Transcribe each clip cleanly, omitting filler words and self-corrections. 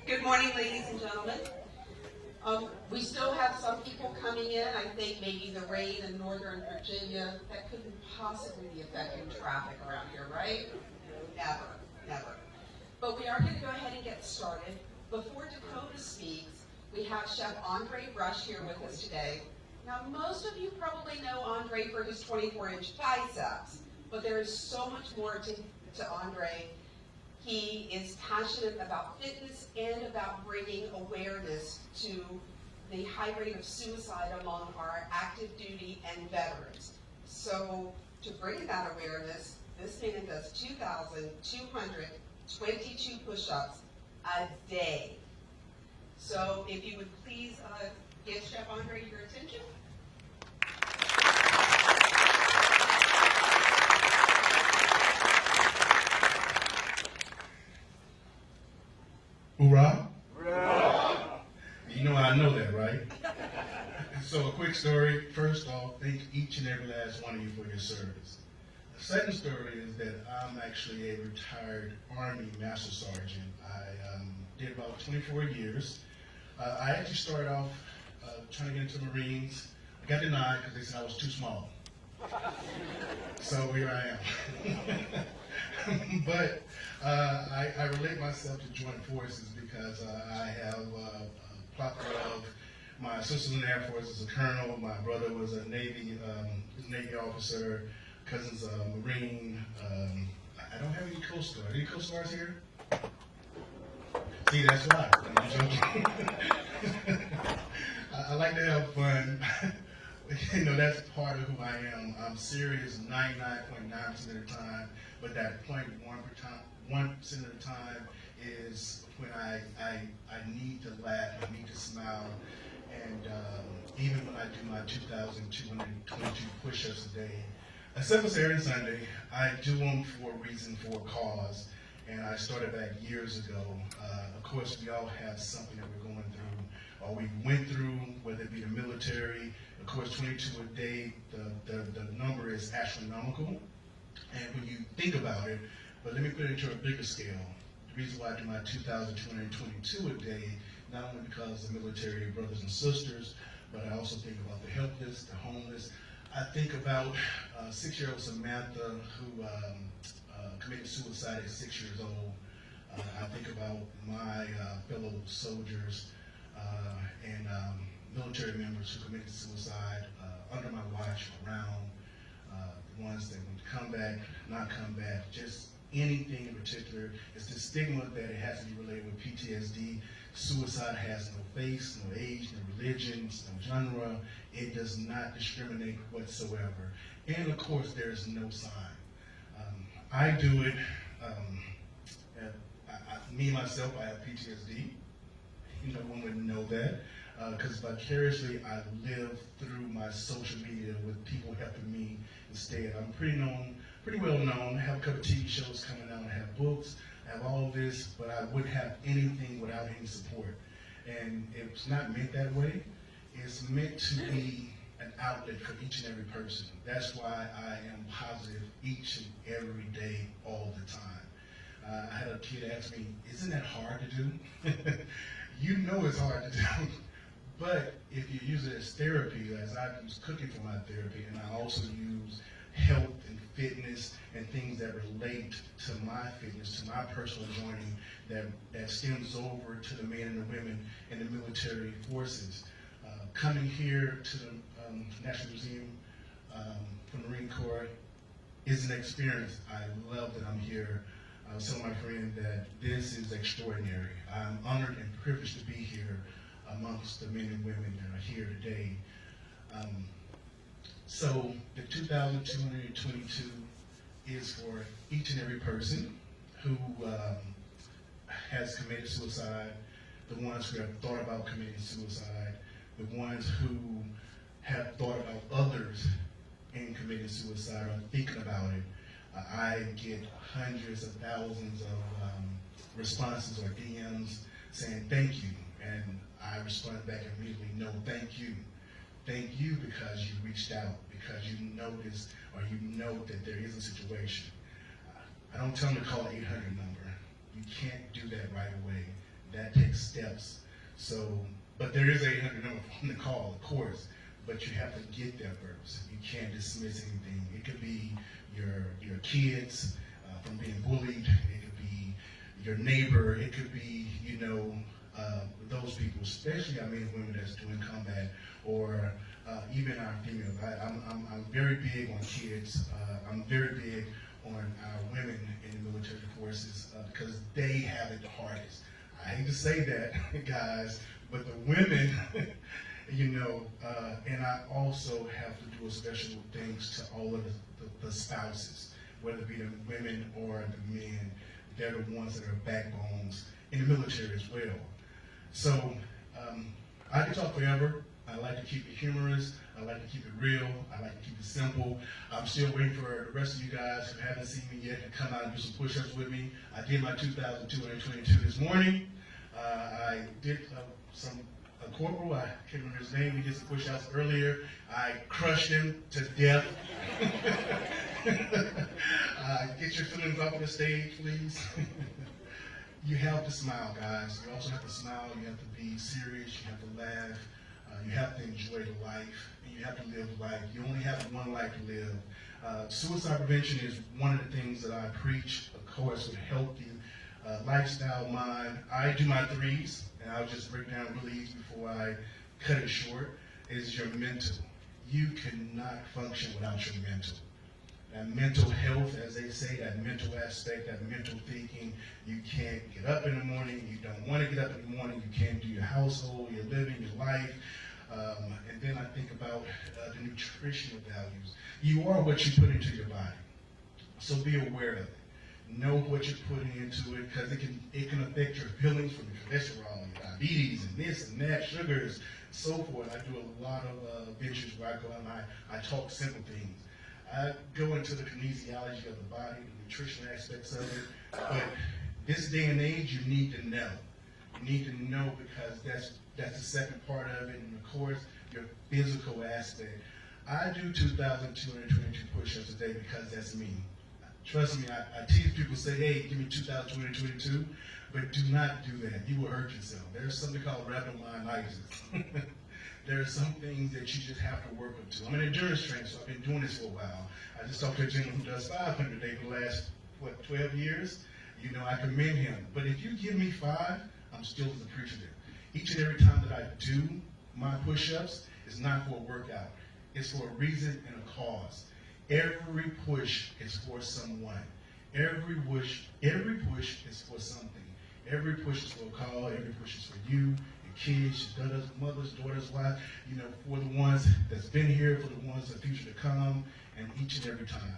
Good morning, ladies and gentlemen. We still have some people coming in. I think maybe the rain in Northern Virginia, that couldn't possibly be affecting traffic around here, right? Never, never. But we are going to go ahead and get started. Before Dakota speaks, we have Chef Andre Rush here with us today. Now, most of you probably know Andre for his 24-inch biceps, but there is so much more to Andre. He is passionate about fitness and about bringing awareness to the high rate of suicide among our active duty and veterans. So to bring that awareness, this man does 2,222 push-ups a day. So if you would please give Chef Andre your attention. Hoorah? Hoorah! You know I know that, right? So a quick story. First off, thank each and every last one of you for your service. The second story is that I'm actually a retired Army Master Sergeant. I did about 24 years. I actually started off trying to get into the Marines. I got denied because they said I was too small. So here I am. But I relate myself to joint forces because I have a plethora of my sister's in the Air Force as a colonel, my brother was a Navy officer, cousin's a Marine. I don't have any Coast Guard. Any Coast Guards here? See, that's why. I'm joking. I like to have fun. You know, that's part of who I am. I'm serious 99.9% of the time, but that 0.1% of the time is when I need to laugh, I need to smile, and even when I do my 2,222 push-ups a day, except for Saturday and Sunday, I do them for a reason, for a cause, and I started back years ago. Of course, we all have something that we're going through, or we went through, whether it be the military. Of course, 22 a day, the number is astronomical. And when you think about it, but let me put it into a bigger scale. The reason why I do my 2,222 a day, not only because of the military brothers and sisters, but I also think about the helpless, the homeless. I think about 6-year-old Samantha who committed suicide at 6 years old. I think about my fellow soldiers and military members who committed suicide under my watch, around the ones that would come back, not come back, just anything in particular. It's the stigma that it has to be related with PTSD. Suicide has no face, no age, no religion, no genre. It does not discriminate whatsoever. And of course, there's no sign. I do it, me myself, I have PTSD. No one would know that. Because vicariously I live through my social media with people helping me instead. I'm pretty well known. I have a couple of TV shows coming out. I have books. I have all this, but I wouldn't have anything without any support. And it's not meant that way. It's meant to be an outlet for each and every person. That's why I am positive each and every day, all the time. I had a kid ask me, "Isn't that hard to do?" You know it's hard to do. But if you use it as therapy, as I use cooking for my therapy, and I also use health and fitness and things that relate to my fitness, to my personal journey, that stems over to the men and the women in the military forces. Coming here to the National Museum from the Marine Corps is an experience. I love that I'm here. I was telling my friend that this is extraordinary. I'm honored and privileged to be here amongst the men and women that are here today. So the 2,222 is for each and every person who has committed suicide, the ones who have thought about committing suicide, the ones who have thought about others in committing suicide or thinking about it. I get hundreds of thousands of responses or DMs saying thank you, and I respond back immediately, no, thank you. Thank you because you reached out, because you noticed or you know that there is a situation. I don't tell them to call the 800 number. You can't do that right away. That takes steps. So, but there is a 800 number on the call, of course, but you have to get there first. You can't dismiss anything. It could be your kids from being bullied. It could be your neighbor. It could be, those people, especially our men and women that's doing combat, or even our females. I'm very big on kids. I'm very big on our women in the military forces because they have it the hardest. I hate to say that, guys, but the women, and I also have to do a special things to all of the spouses, whether it be the women or the men. They're the ones that are backbones in the military as well. So I can talk forever. I like to keep it humorous. I like to keep it real. I like to keep it simple. I'm still waiting for the rest of you guys who haven't seen me yet to come out and do some push-ups with me. I did my 2,222 this morning. I did a corporal, I can't remember his name, we did some push-ups earlier. I crushed him to death. Get your feelings off of the stage, please. You have to smile, guys. You also have to smile. You have to be serious. You have to laugh. You have to enjoy the life. And you have to live life. You only have one life to live. Suicide prevention is one of the things that I preach, of course, with a healthy lifestyle mind. I do my threes, and I'll just break down really easy before I cut it short, is your mental. You cannot function without your mental. That mental health, as they say, that mental aspect, that mental thinking. You can't get up in the morning. You don't want to get up in the morning. You can't do your household, your living, your life. And then I think about the nutritional values. You are what you put into your body. So be aware of it. Know what you're putting into it, because it can affect your feelings from your cholesterol, your diabetes, and this and that, sugars, so forth. I do a lot of ventures where I go and I talk simple things. I go into the kinesiology of the body, the nutrition aspects of it, but this day and age, you need to know. You need to know, because that's the second part of it, and of course, your physical aspect. I do 2,222 push-ups a day because that's me. Trust me, I tease people, say, hey, give me 2,222, but do not do that. You will hurt yourself. There's something called rhabdomyolysis. There are some things that you just have to work up to. I'm an endurance trainer, so I've been doing this for a while. I just talked to a gentleman who does 500 a day for the last, 12 years? I commend him. But if you give me 5, I'm still as appreciative. Each and every time that I do my push-ups, it's not for a workout. It's for a reason and a cause. Every push is for someone. Every push is for something. Every push is for a call. Every push is for you, your kids, your mothers, daughters, wives, for the ones that's been here, for the ones that future to come, and each and every time.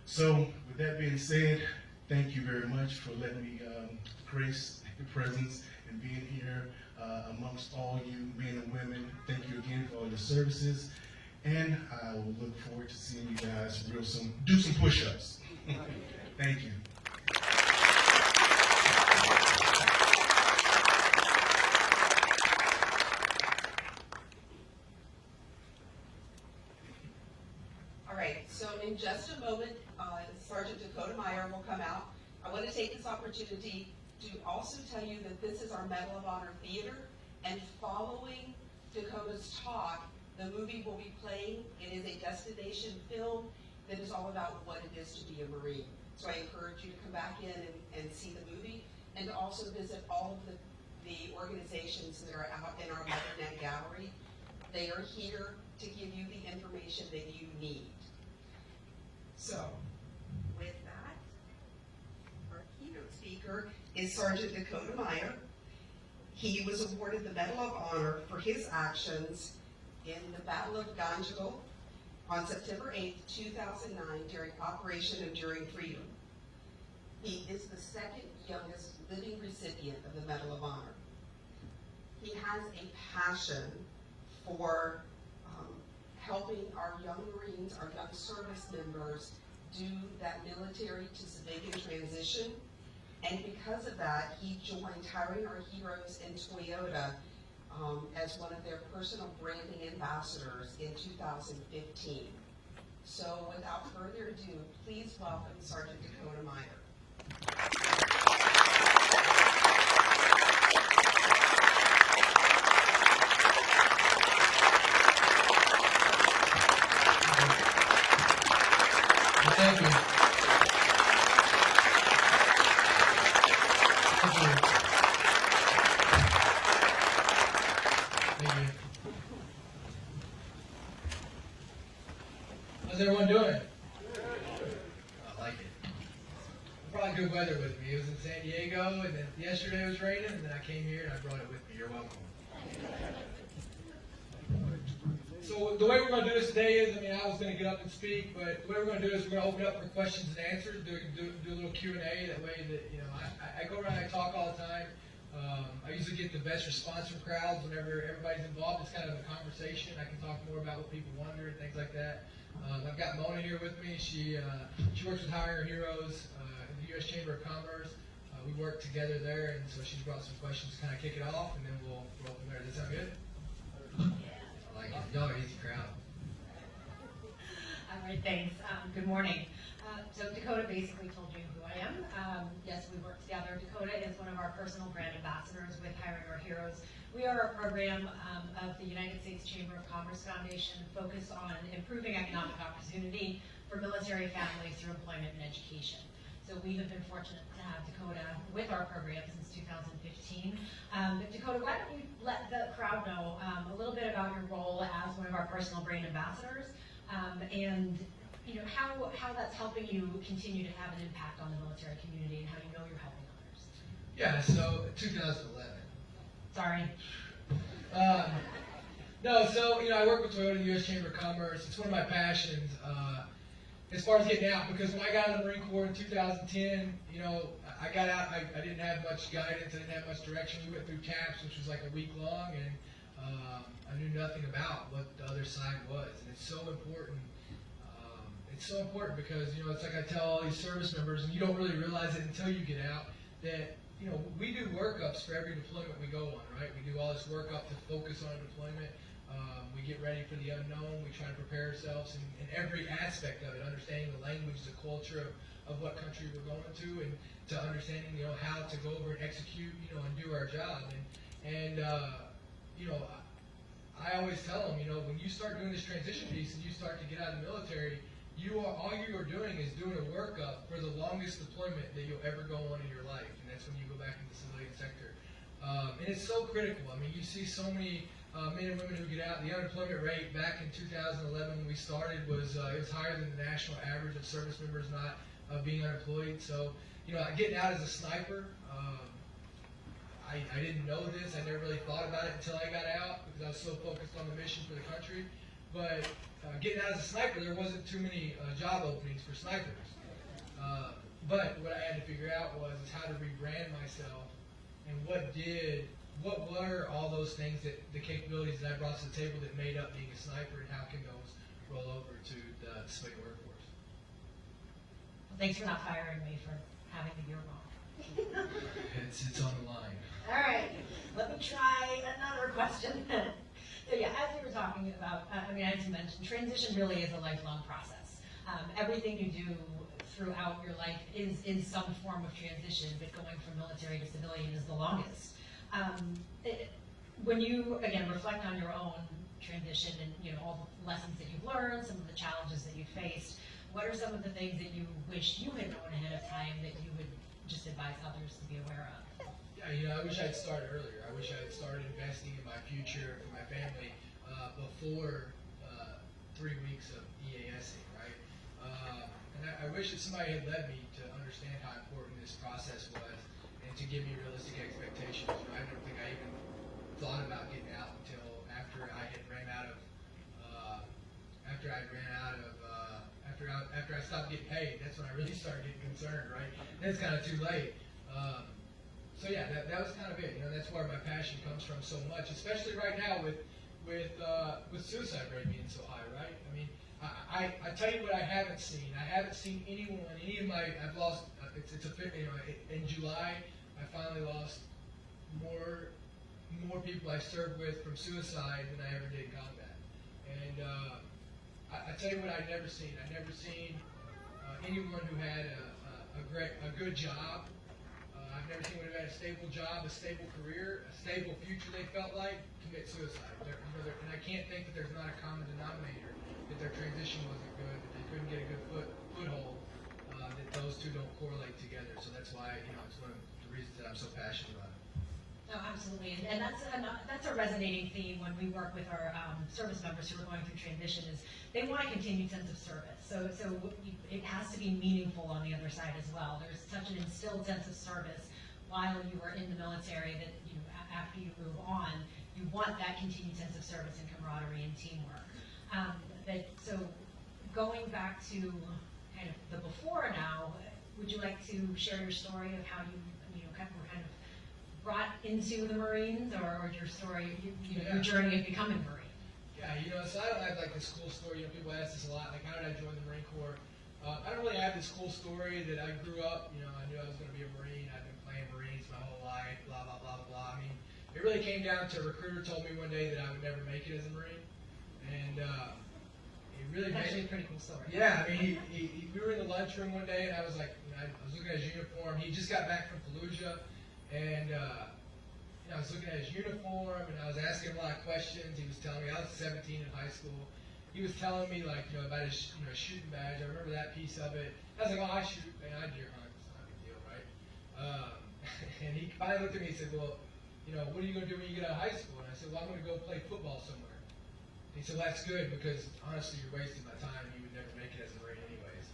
So, with that being said, thank you very much for letting me grace your presence and being here amongst all you men and women. Thank you again for all your services. And I will look forward to seeing you guys real soon. Do some push-ups. Thank you. All right, so in just a moment, Sergeant Dakota Meyer will come out. I want to take this opportunity to also tell you that this is our Medal of Honor Theater, and following Dakota's talk, the movie will be playing. It is a destination film that is all about what it is to be a Marine. So I encourage you to come back in and see the movie, and to also visit all of the organizations that are out in our Mothernet Gallery. They are here to give you the information that you need. So, with that, our keynote speaker is Sergeant Dakota Meyer. He was awarded the Medal of Honor for his actions in the Battle of Ganjgal on September 8, 2009, during Operation Enduring Freedom. He is the second youngest living recipient of the Medal of Honor. He has a passion for helping our young Marines, our young service members, do that military to civilian transition. And because of that, he joined Hiring Our Heroes in Toyota as one of their personal branding ambassadors in 2015. So without further ado, please welcome Sergeant Dakota Meyer. I came here and I brought it with me. You're welcome. So the way we're going to do this today is, I was going to get up and speak, but the way we're going to do is we're going to open up for questions and answers, do a little Q&A. That way that, I go around and I talk all the time. I usually get the best response from crowds whenever everybody's involved. It's kind of a conversation. I can talk more about what people wonder and things like that. I've got Mona here with me. She works with Hiring Our Heroes in the U.S. Chamber of Commerce. We work together there, and so she's brought some questions to kind of kick it off, and then we'll roll from there. Does that sound good? I like it. Y'all are an easy crowd. All right, thanks. Good morning. So Dakota basically told you who I am. Yes, we work together. Dakota is one of our personal brand ambassadors with Hiring Our Heroes. We are a program of the United States Chamber of Commerce Foundation focused on improving economic opportunity for military families through employment and education. So we have been fortunate to have Dakota with our program since 2015. Dakota, why don't you let the crowd know a little bit about your role as one of our personal brand ambassadors, and how that's helping you continue to have an impact on the military community and how you know you're helping others. Yeah, so 2011. Sorry. No, so, I work with Toyota, the U.S. Chamber of Commerce. It's one of my passions as far as getting out, because when I got out of the Marine Corps in 2010, I got out, I didn't have much guidance, I didn't have much direction. We went through TAPS, which was like a week long, and I knew nothing about what the other side was. And it's so important. It's so important because, it's like I tell all these service members, and you don't really realize it until you get out, that, we do workups for every deployment we go on, right? We do all this workup to focus on deployment. We get ready for the unknown. We try to prepare ourselves in every aspect of it, understanding the language, the culture of what country we're going to, and to understanding, how to go over and execute, and do our job. And I always tell them, when you start doing this transition piece and you start to get out of the military, all you are doing is doing a workup for the longest deployment that you'll ever go on in your life, and that's when you go back into the civilian sector. And it's so critical. You see so many men and women who get out. The unemployment rate back in 2011 when we started was it was higher than the national average of service members not being unemployed. So, getting out as a sniper, I didn't know this. I never really thought about it until I got out because I was so focused on the mission for the country. But getting out as a sniper, there wasn't too many job openings for snipers. But what I had to figure out was how to rebrand myself and what were all those things, the capabilities that I brought to the table that made up being a sniper, and how can those roll over to the civilian workforce? Well, thanks for not firing me for having the year wrong. It's on the line. All right, let me try another question. So yeah, as we were talking about, as you mentioned, transition really is a lifelong process. Everything you do throughout your life is some form of transition, but going from military to civilian is the longest. When you, again, reflect on your own transition and all the lessons that you've learned, some of the challenges that you faced, what are some of the things that you wish you had known ahead of time that you would just advise others to be aware of? Yeah, I wish I had started earlier. I wish I had started investing in my future for my family before 3 weeks of EASing, right? And I wish that somebody had led me to understand how important this process was and to give me realistic expectations. I don't think I even thought about getting out until after I had after I stopped getting paid. That's when I really started getting concerned, right? Then it's kind of too late. So yeah, that was kind of it. That's where my passion comes from so much, especially right now with suicide rate being so high, right? I tell you what I haven't seen. I haven't seen anyone, I've lost, in July, I finally lost more people I served with from suicide than I ever did in combat. And I tell you what I've never seen. I've never seen anyone who had a good job. I've never seen anyone who had a stable job, a stable career, a stable future they felt like, commit suicide. And I can't think that there's not a common denominator, that their transition wasn't good, that they couldn't get a good foothold, that those two don't correlate together. So that's why, it's one of the reasons that I'm so passionate about it. No, absolutely, and that's a resonating theme when we work with our service members who are going through transition. Is they want a continued sense of service. So it has to be meaningful on the other side as well. There's such an instilled sense of service while you were in the military that after you move on, you want that continued sense of service and camaraderie and teamwork. So going back to kind of the before now, would you like to share your story of how you were kind of brought into the Marines, or your story, your journey of becoming a Marine? Yeah, so I don't have like this cool story. People ask this a lot, like how did I join the Marine Corps? I don't really have this cool story that I grew up, I knew I was going to be a Marine. I've been playing Marines my whole life, blah, blah, blah, blah. I mean, it really came down to a recruiter told me one day that I would never make it as a Marine. And it really It's made actually a pretty cool story. Yeah, I mean, we were in the lunchroom one day, and I was like, I was looking at his uniform. He just got back from Fallujah, and I was looking at his uniform, and I was asking him a lot of questions. He was telling me, I was 17 in high school. He was telling me like, about his shooting badge. I remember that piece of it. I was like, oh, I shoot, man, I deer hunt. It's not a big deal, right? And he finally looked at me and said, well, what are you going to do when you get out of high school? And I said, well, I'm going to go play football somewhere. He said, well, that's good, because honestly, you're wasting my time. You would never make it as a Marine anyways.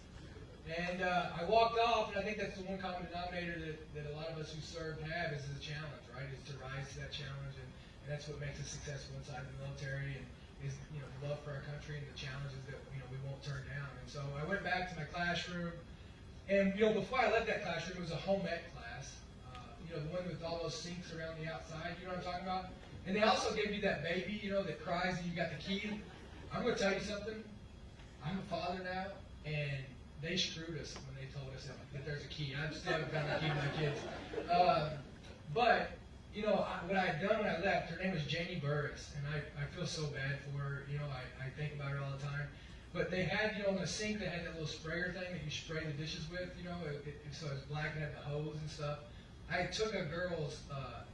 And I walked off, and I think that's the one common denominator that a lot of us who served have is a challenge, right? Is to rise to that challenge, and that's what makes us successful inside the military, and is the love for our country and the challenges that we won't turn down. And so I went back to my classroom, and before I left that classroom, it was a home ec class, the one with all those sinks around the outside. You know what I'm talking about? And they also gave you that baby, that cries and you got the key. I'm going to tell you something. I'm a father now, and they screwed us when they told us that there's a key. I still haven't found the key to my kids. But what I had done when I left, her name was Janie Burris, and I feel so bad for her. I think about her all the time. But they had, in the sink, they had that little sprayer thing that you spray the dishes with, so it was black and had the hose and stuff. I took a girl's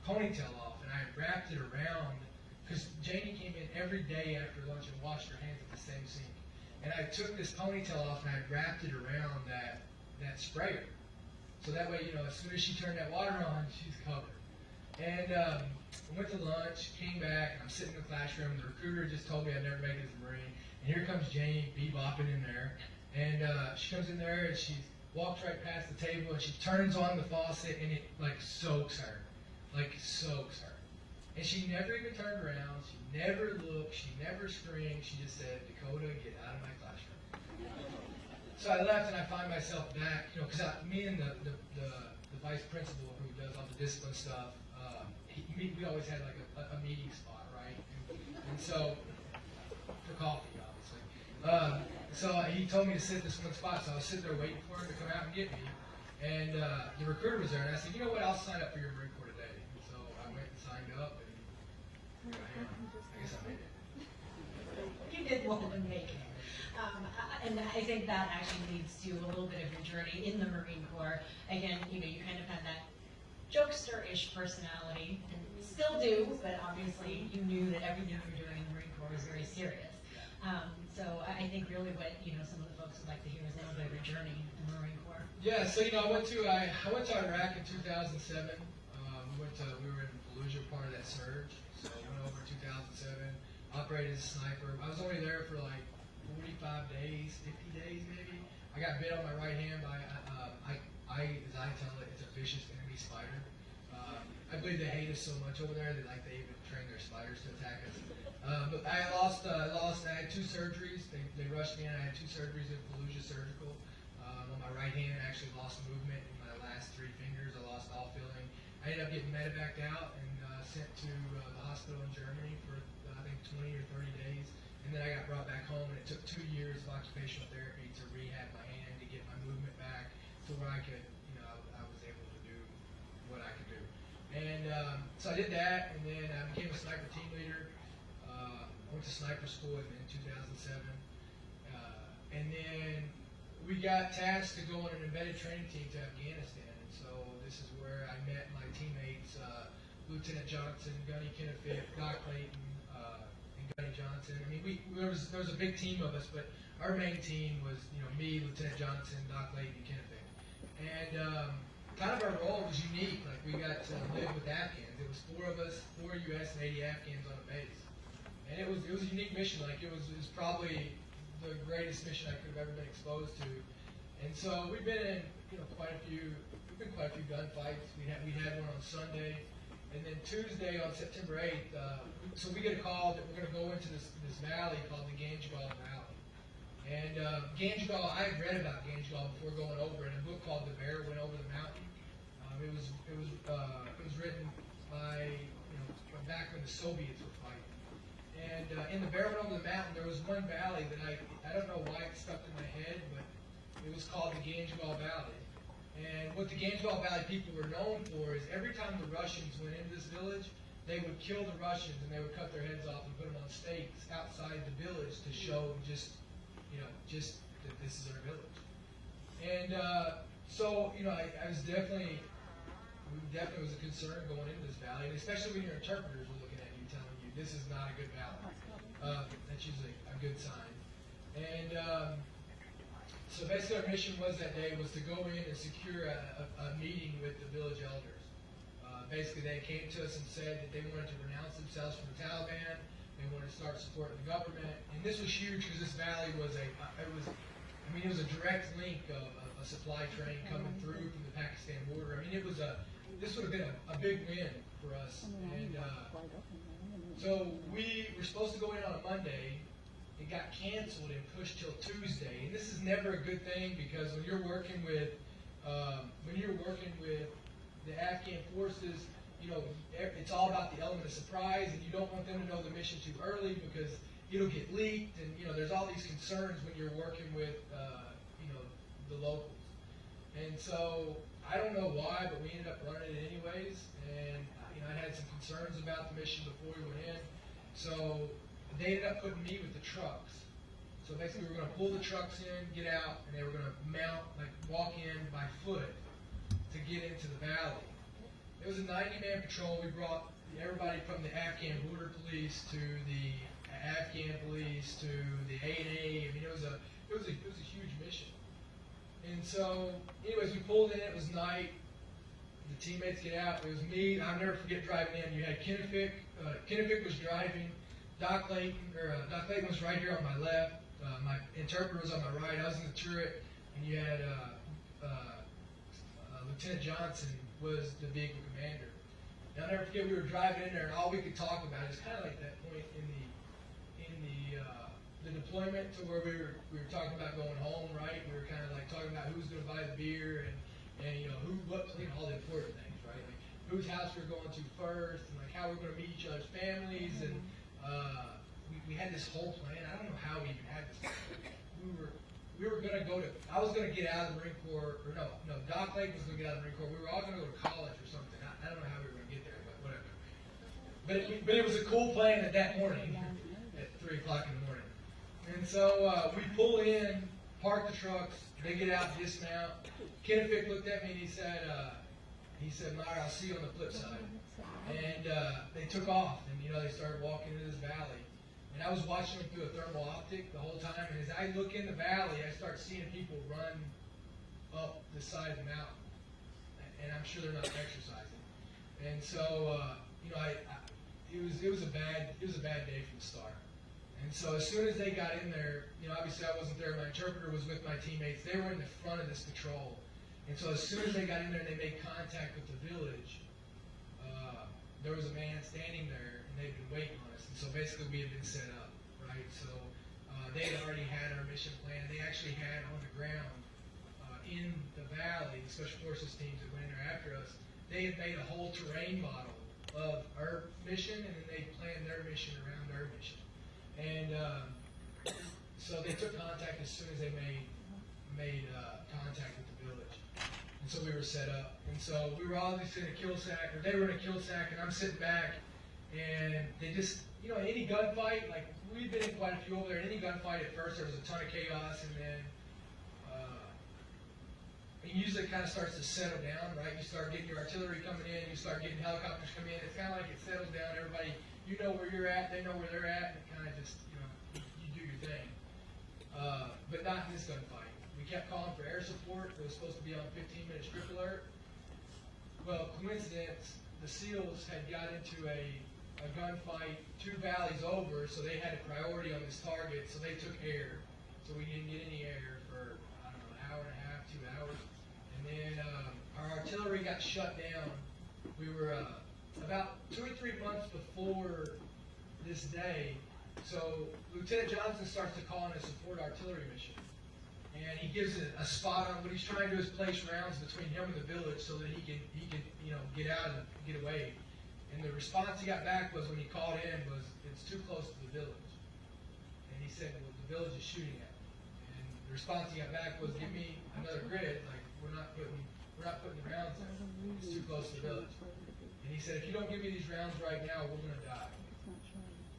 ponytail off, and I wrapped it around, because Janie came in every day after lunch and washed her hands at the same sink. And I took this ponytail off, and I wrapped it around that sprayer. So that way, as soon as she turned that water on, she's covered. And I went to lunch, came back, and I'm sitting in the classroom. The recruiter just told me I'd never make it as a Marine. And here comes Janie bebopping in there. And she comes in there, and she walks right past the table, and she turns on the faucet, and it, soaks her. And she never even turned around. She never looked. She never screamed. She just said, Dakota, get out of my classroom. So I left, and I find myself back, because me and the vice principal who does all the discipline stuff, we always had a meeting spot, right? And so, for coffee, obviously. So he told me to sit this one spot, so I was sitting there waiting for him to come out and get me. And the recruiter was there, and I said, you know what, I'll sign up for your Marine Corps today. And so I went and signed up, and here I am. I guess I made it. You did more than make it. And I think that actually leads to a little bit of your journey in the Marine Corps. Again, you kind of had that jokester-ish personality, and still do, but obviously you knew that everything you were doing in the Marine Corps was very serious. So I think really what some of the folks would like to hear is a little bit of your journey in the Marine Corps. Yeah, so I went to Iraq in 2007. We were in Fallujah, part of that surge. So I went over in 2007, operated as a sniper. I was only there for 45 days, 50 days maybe. I got bit on my right hand by as I tell it, it's a vicious enemy spider. I believe they hate us so much over there that they even train their spiders to attack us. But I had 2 surgeries. They rushed me in. I had 2 surgeries in Fallujah surgical. On my right hand, I actually lost movement in my last 3 fingers. I lost all feeling. I ended up getting medevaced out and sent to the hospital in Germany for I think 20 or 30 days. And then I got brought back home, and it took 2 years of occupational therapy to rehab my hand, to get my movement back to where I could, I was able to do what I could do. And so I did that, and then I became a sniper team leader. Went to sniper school in 2007. And then we got tasked to go on an embedded training team to Afghanistan. And so this is where I met my teammates, Lieutenant Johnson, Gunny Kennefick, Doc Clayton, and Gunny Johnson. I mean, there was a big team of us, but our main team was, me, Lieutenant Johnson, Doc Clayton, and Kennefick. And kind of our role was unique. We got to live with Afghans. It was 4 of us, 4 U.S. and 80 Afghans on a base. And it was a unique mission. It was probably the greatest mission I could have ever been exposed to. And so we've been in quite a few gunfights. We had one on Sunday, And then Tuesday on September 8th, so we get a call that we're going to go into this valley called the Ganjgal Valley. And Ganjgal, I had read about Ganjgal before going over in a book called The Bear Went Over the Mountain. It was written by, back when the Soviets were fighting. And in The Bear Went Over the Mountain, there was one valley that I don't know why it stuck in my head, but it was called the Ganjgal Valley. And what the Ganjgal Valley people were known for is every time the Russians went into this village, they would kill the Russians and they would cut their heads off and put them on stakes outside the village to show just that this is our village. And so, I was definitely was a concern going into this valley, and especially when your interpreters were looking at you telling you this is not a good valley. That's usually a good sign. And so basically our mission was that day was to go in and secure a meeting with the village elders. Basically they came to us and said that they wanted to renounce themselves from the Taliban, they wanted to start supporting the government, and this was huge because this valley was it was a direct link of a supply train coming through from the Pakistan border. This would have been a big win for us. And so we were supposed to go in on a Monday. It got canceled and pushed till Tuesday. And this is never a good thing because when you're working with the Afghan forces, it's all about the element of surprise, and you don't want them to know the mission too early because it'll get leaked, and there's all these concerns when you're working with the locals. And so I don't know why, but we ended up running it anyways, and I had some concerns about the mission before we went in. So they ended up putting me with the trucks. So basically we were going to pull the trucks in, get out, and they were going to walk in by foot to get into the valley. It was a 90-man patrol. We brought everybody from the Afghan border police to the Afghan police to the A&A. It was a huge mission. And so, anyways, we pulled in. It was night. The teammates get out. It was me. I'll never forget driving in. You had Kennefic. Kennefic was driving. Doc Layton was right here on my left. My interpreter was on my right. I was in the turret, and you had Lieutenant Johnson was the vehicle commander. And I'll never forget, we were driving in there, and all we could talk about is kind of like that point in the deployment to where we were talking about going home, right? We were kind of like talking about who's going to buy the beer and all the important things, right? Like whose house we're going to first, and like how we're going to meet each other's families, and we had this whole plan. I don't know how we even had this plan. We were going to go to, I was going to get out of the Marine Corps, or no, Doc Lake was going to get out of the Marine Corps. We were all going to go to college or something. I don't know how we were going to get there, but whatever. But it was a cool plan at that morning, at 3 o'clock in the morning. And so we pull in, park the trucks, they get out, dismount. Kennefic looked at me and he said, Meyer, I'll see you on the flip side. And they took off, and they started walking into this valley. And I was watching them through a thermal optic the whole time, and as I look in the valley, I start seeing people run up the side of the mountain. And I'm sure they're not exercising. And so, it was a bad day from the start. And so as soon as they got in there, obviously I wasn't there, my interpreter was with my teammates, they were in the front of this patrol. And so as soon as they got in there and they made contact with the village, there was a man standing there and they'd been waiting on us. And so basically we had been set up, right? So they had already had our mission plan. They actually had on the ground in the valley, the Special Forces teams that went in there after us, they had made a whole terrain model of our mission, and then they planned their mission around our mission. And so they took contact as soon as they made contact with the village. And so we were set up. And so we were obviously in a kill sack, or they were in a kill sack, and I'm sitting back, and they just, any gunfight, like we've been in quite a few over there, any gunfight at first there was a ton of chaos, and then it usually kind of starts to settle down, right? You start getting your artillery coming in, you start getting helicopters coming in, it's kind of like it settles down, everybody, you know where you're at, they know where they're at, and it kind of just, you do your thing. But not in this gunfight. We kept calling for air support. It was supposed to be on 15-minute strip alert. Well, coincidence, the SEALs had got into a gunfight 2 valleys over, so they had a priority on this target, so they took air. So we didn't get any air for, I don't know, an hour and a half, 2 hours. And then our artillery got shut down. We were about 2 or 3 months before this day, so Lieutenant Johnson starts to call in a support artillery mission. And he gives it a spot on what he's trying to do is place rounds between him and the village so that he can get out and get away. And the response he got back was when he called in was, it's too close to the village. And he said, well, the village is shooting at me. And the response he got back was, give me another grid, like we're not putting the rounds in. It's too close to the village. And he said, if you don't give me these rounds right now, we're gonna die.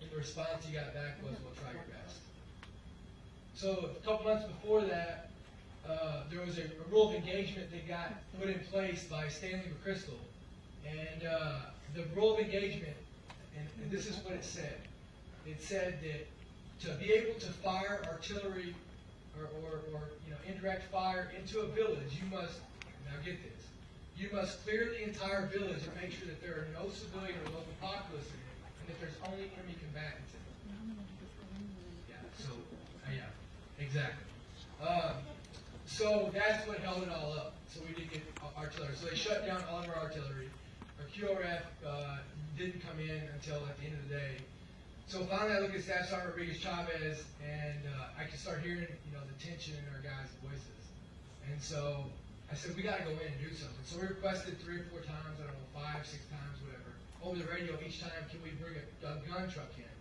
And the response he got back was, well, try your best. So a couple months before that, there was a rule of engagement that got put in place by Stanley McChrystal. And the rule of engagement, and this is what it said. It said that to be able to fire artillery or indirect fire into a village, you must, now get this, you must clear the entire village and make sure that there are no civilian or local populace in it, and that there's only enemy combatants in it. Yeah, so, yeah, exactly. So that's what held it all up. So we didn't get artillery. So they shut down all of our artillery. Our QRF didn't come in until at the end of the day. So finally I look at Staff Sergeant Rodriguez Chavez, and I can start hearing, the tension in our guys' voices. And so I said, we got to go in and do something. So we requested 3 or 4 times, I don't know, 5, 6 times, whatever, over the radio each time, can we bring a gun truck in?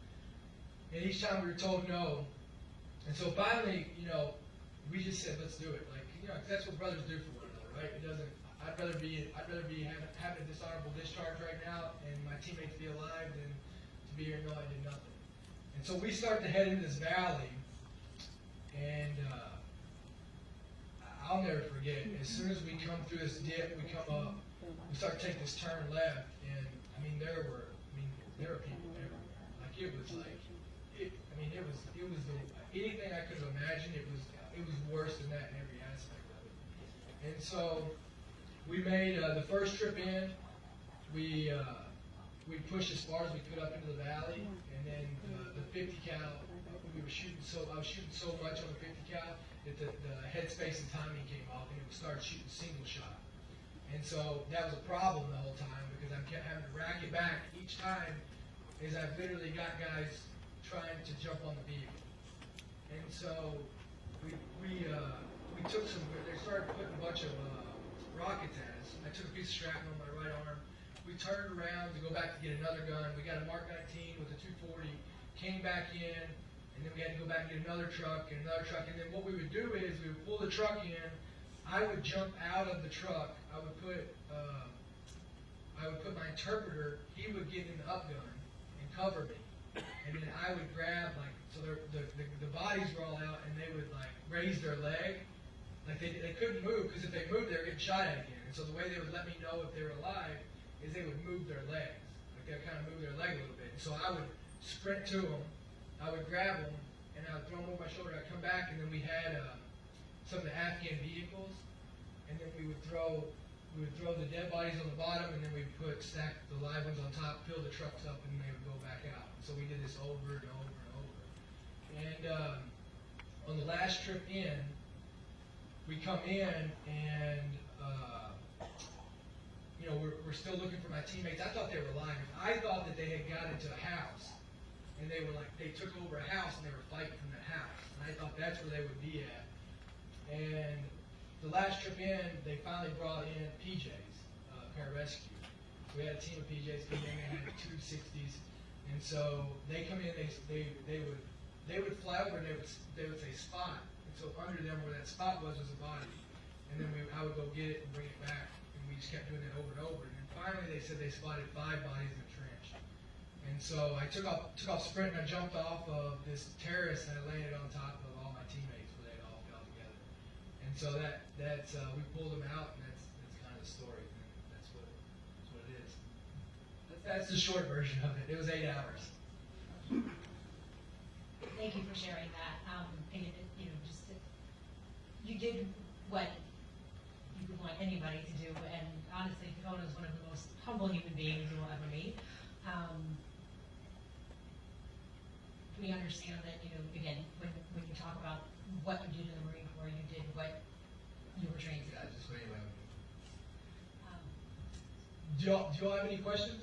And each time we were told no. And so finally, we just said, let's do it. Like, 'cause that's what brothers do for one another, right? It doesn't, I'd rather be having a dishonorable discharge right now and my teammates be alive than to be here and know I did nothing. And so we start to head into this valley, and I'll never forget, as soon as we come through this dip, we come up, we start to take this turn left, and there were people everywhere. Like, it was anything I could have imagined, it was worse than that in every aspect of it. And so we made the first trip in, we pushed as far as we could up into the valley, and then the 50 cal, I was shooting so much on the 50 cal that the headspace and timing came off, and it started shooting single shot. And so that was a problem the whole time, because I kept having to rack it back each time, as I've literally got guys trying to jump on the vehicle. And so we took they started putting a bunch of rockets at us. I took a piece of shrapnel on my right arm. We turned around to go back to get another gun. We got a Mark 19 with a 240, came back in, and then we had to go back and get another truck and another truck. And then what we would do is we would pull the truck in. I would jump out of the truck. I would put my interpreter. He would get in the up gun and cover me, and then I would grab so the bodies were all out, and they would raise their leg. Like they couldn't move, because if they moved, they were getting shot at again. And so the way they would let me know if they were alive is they would move their legs. Like they would kind of move their leg a little bit. And so I would sprint to them, I would grab them, and I would throw them over my shoulder. I'd come back, and then we had some of the Afghan vehicles, and then we would throw the dead bodies on the bottom, and then we would stack the live ones on top, fill the trucks up, and they would go back out. So we did this over and over and over. And on the last trip in, we come in, and we're still looking for my teammates. I thought they were alive. I thought that they had got into a house, and they took over a house, and they were fighting from that house. And I thought that's where they would be at. And the last trip in, they finally brought in PJs, pararescue. So we had a team of PJs come in. They had 260s, and so they come in. They would fly over, and they would say spot. And so under them, where that spot was a body. And then I would go get it and bring it back, and we just kept doing it over and over. And then finally, they said they spotted 5 bodies in a trench. And so I took off sprinting. I jumped off of this terrace, and I landed on top of all my teammates where they all fell together. And so that's we pulled them out, and that's kind of the story. And that's what it is. That's the short version of it. It was 8 hours. Thank you for sharing that. You did what you would want anybody to do, and honestly, Dakota is one of the most humble human beings you will ever meet. We understand that, again, when you talk about what you did in the Marine Corps, you did what you were trained to do. Yeah, just what anyway. Do y'all have any questions?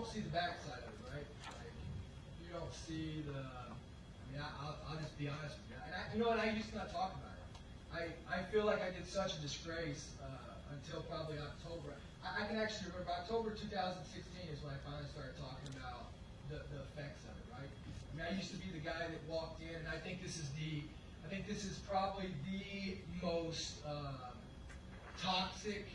don't see the backside of it, right? Like, you don't see the, I mean, I'll just be honest with you. And you know what, I used to not talk about it. I feel like I did such a disgrace until probably October. I can actually remember October 2016 is when I finally started talking about the effects of it, right? I mean, I used to be the guy that walked in, and I think this is probably the most toxic.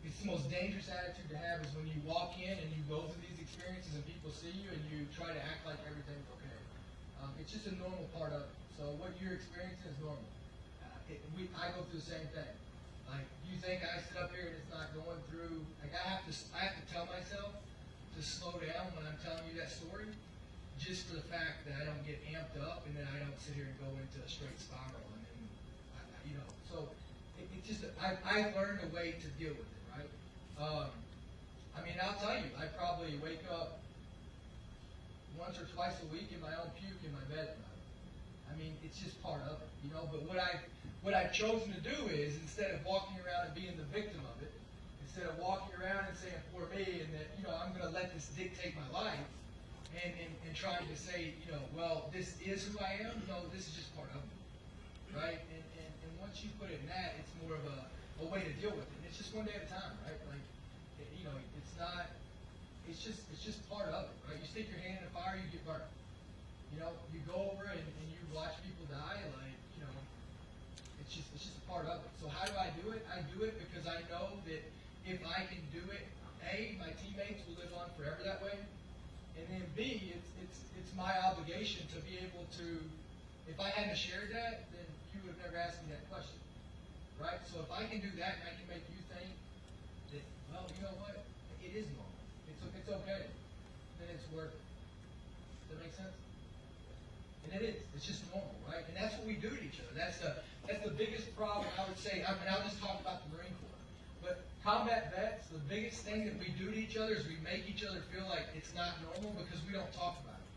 It's the most dangerous attitude to have is when you walk in and you go through these experiences and people see you and you try to act like everything's okay. It's just a normal part of it. So what you're experiencing is normal. I go through the same thing. Like, you think I sit up here and it's not going through, like I have to tell myself to slow down when I'm telling you that story, just for the fact that I don't get amped up and then I don't sit here and go into a straight spiral. And then, you know, so it's just, I've learned a way to deal with it, right? I mean, I'll tell you, I probably wake up once or twice a week in my own puke in my bed at night. I mean, it's just part of it, you know, but what I've chosen to do is, instead of walking around and being the victim of it, instead of walking around and saying, poor me, and that, you know, I'm going to let this dictate my life, and trying to say, you know, well, this is who I am, no, this is just part of me, right? And once you put it in that, it's more of a way to deal with it. And it's just one day at a time, right? Like, you know, it's not, it's just part of it, right? You stick your hand in the fire, you get burnt. You know, you go over and you watch people die, like, you know, it's just a part of it. So how do I do it? I do it because I know that if I can do it, A, my teammates will live on forever that way, and then B, it's my obligation to be able to, if I hadn't shared that, then you would have never asked me that question, right? So if I can do that and I can make you think that, well, you know what, it is normal, it's okay, then it's worth it. Does that make sense? And it is. It's just normal, right? And that's what we do to each other. That's the biggest problem, I would say. I mean, I'll just talk about the Marine Corps. But combat vets, the biggest thing that we do to each other is we make each other feel like it's not normal because we don't talk about it.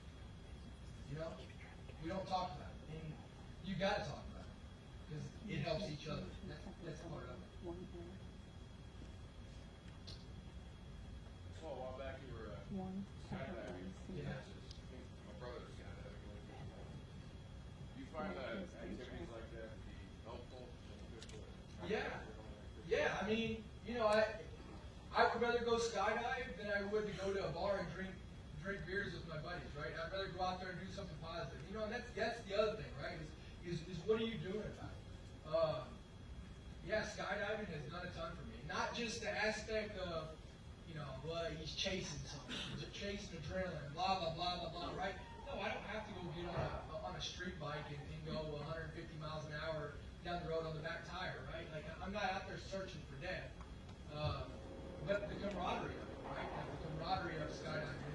You know? We don't talk about it. And you got to talk about it because it helps each other. That's part of it. So a while back you were skydiving. Yeah. My brother's skydiving. Do you find that activities like that to be helpful, beneficial? Yeah. Yeah, I mean, you know, I would rather go skydive than I would to go to a bar and drink beers with my buddies, right? I'd rather go out there and do something positive. You know, and that's the other thing, right? Is what are you doing about it? Yeah, skydiving has done a ton for me. Not just the aspect of, you know, well, he's chasing something, he's chasing adrenaline, blah, blah, blah, blah, blah, right? No, I don't have to go get on a street bike and go 150 miles an hour down the road on the back tire, right? Like, I'm not out there searching for death. But the camaraderie of it, right? Like the camaraderie of skydiving,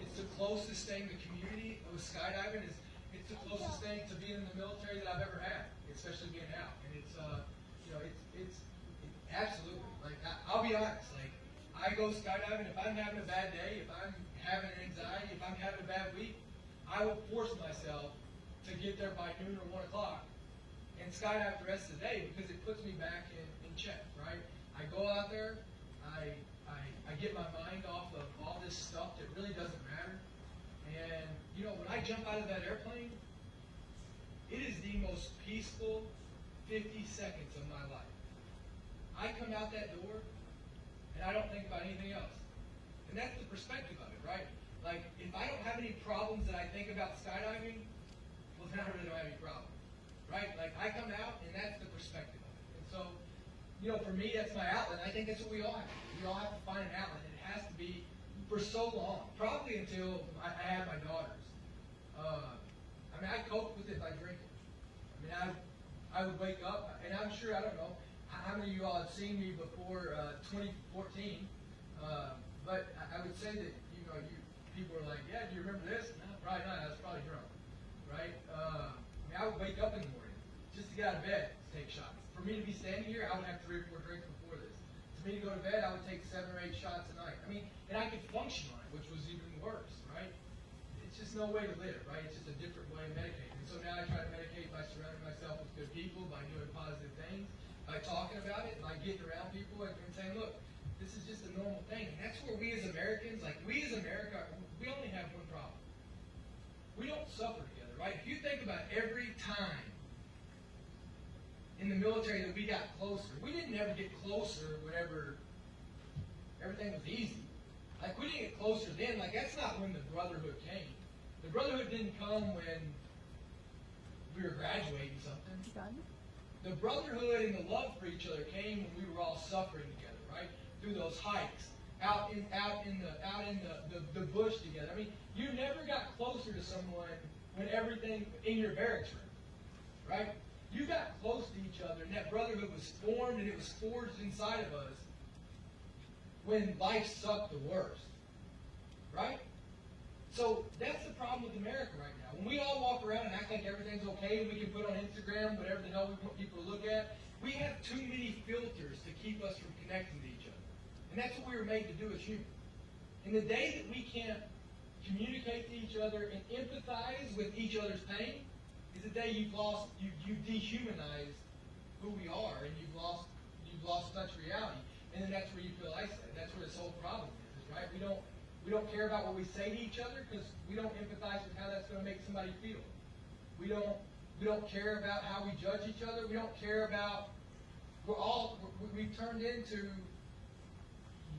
it's the closest thing, the community of skydiving it's the closest thing to being in the military that I've ever had, especially being out. And it's, you know, it's absolutely, like, I'll be honest, like, I go skydiving, if I'm having a bad day, if I'm having anxiety, if I'm having a bad week, I will force myself to get there by noon or 1 o'clock and skydive the rest of the day because it puts me back in check, right? I go out there, I get my mind off of all this stuff that really doesn't matter. And, you know, when I jump out of that airplane, it is the most peaceful 50 seconds of my life. I come out that door, and I don't think about anything else. And that's the perspective of it, right? Like, if I don't have any problems that I think about skydiving, well, then I really don't have any problems, right? Like, I come out, and that's the perspective of it. And so, you know, for me, that's my outlet. I think that's what we all have. We all have to find an outlet. It has to be for so long, probably until I have my daughters. I mean, I cope with it by drinking. I mean, I would wake up, and I'm sure, I don't know, how many of you all have seen me before 2014, but I would say that, you know, people are like, yeah, do you remember this? No, probably not. I was probably drunk, right? I mean, I would wake up in the morning just to get out of bed to take shots. For me to be standing here, I would have 3 or 4 drinks before this. For me to go to bed, I would take 7 or 8 shots a night. I mean, and I could function on it, which was even worse, right? It's just no way to live, right? It's just a different way of medicating. And so now I try to medicate by surrounding myself with good people, by doing positive things, by talking about it, by getting around people and saying, look, This is just a normal thing. And that's where we as Americans, like we as America, we only have one problem. We don't suffer together, right? If you think about every time in the military that we got closer, we didn't ever get closer whenever everything was easy. Like, we didn't get closer then. Like, that's not when the brotherhood came. The brotherhood didn't come when we were graduating something. The brotherhood and the love for each other came when we were all suffering together, right? Through those hikes, out in the bush together. I mean, you never got closer to someone when everything in your barracks room, right? You got close to each other, and that brotherhood was formed and it was forged inside of us when life sucked the worst, right? So that's the problem with America right now. When we all walk around and act like everything's okay and we can put on Instagram whatever the hell we want people to look at, we have too many filters to keep us from connecting to each other. And that's what we were made to do as humans. And the day that we can't communicate to each other and empathize with each other's pain is the day you've dehumanized who we are, and you've lost touch reality. And then that's where you feel isolated. That's where this whole problem is, right? We don't care about what we say to each other because we don't empathize with how that's going to make somebody feel. We don't care about how we judge each other. We don't care about, we've turned into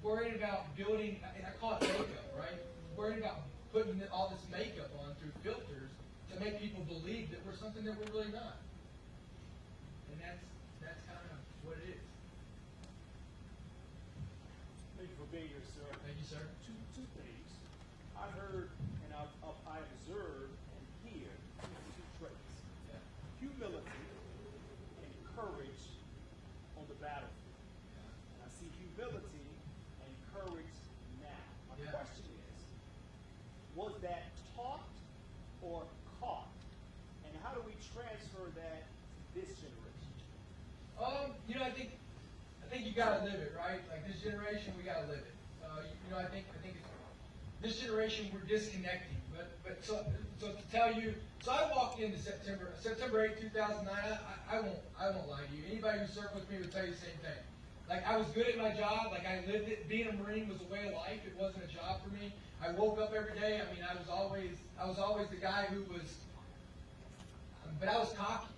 worrying about building, and I call it makeup, right? Worrying about putting all this makeup on through filters to make people believe that we're something that we're really not. And that's kind of what it is. Thank you for being here, sir. Thank you, sir. Two things. I heard and I observed and hear two traits. Yeah. Humility and courage on the battlefield. And I see humility and courage now. My Yeah. question is, was that taught or caught? And how do we transfer that to this generation? I think you gotta live it, right? Like this generation, we gotta live it. I think it's, this generation we're disconnecting. But so to tell you, so I walked into September 8, 2009. I won't lie to you. Anybody who served with me would tell you the same thing. Like, I was good at my job. Like, I lived it. Being a Marine was a way of life. It wasn't a job for me. I woke up every day. I mean, I was always the guy who was, but I was cocky.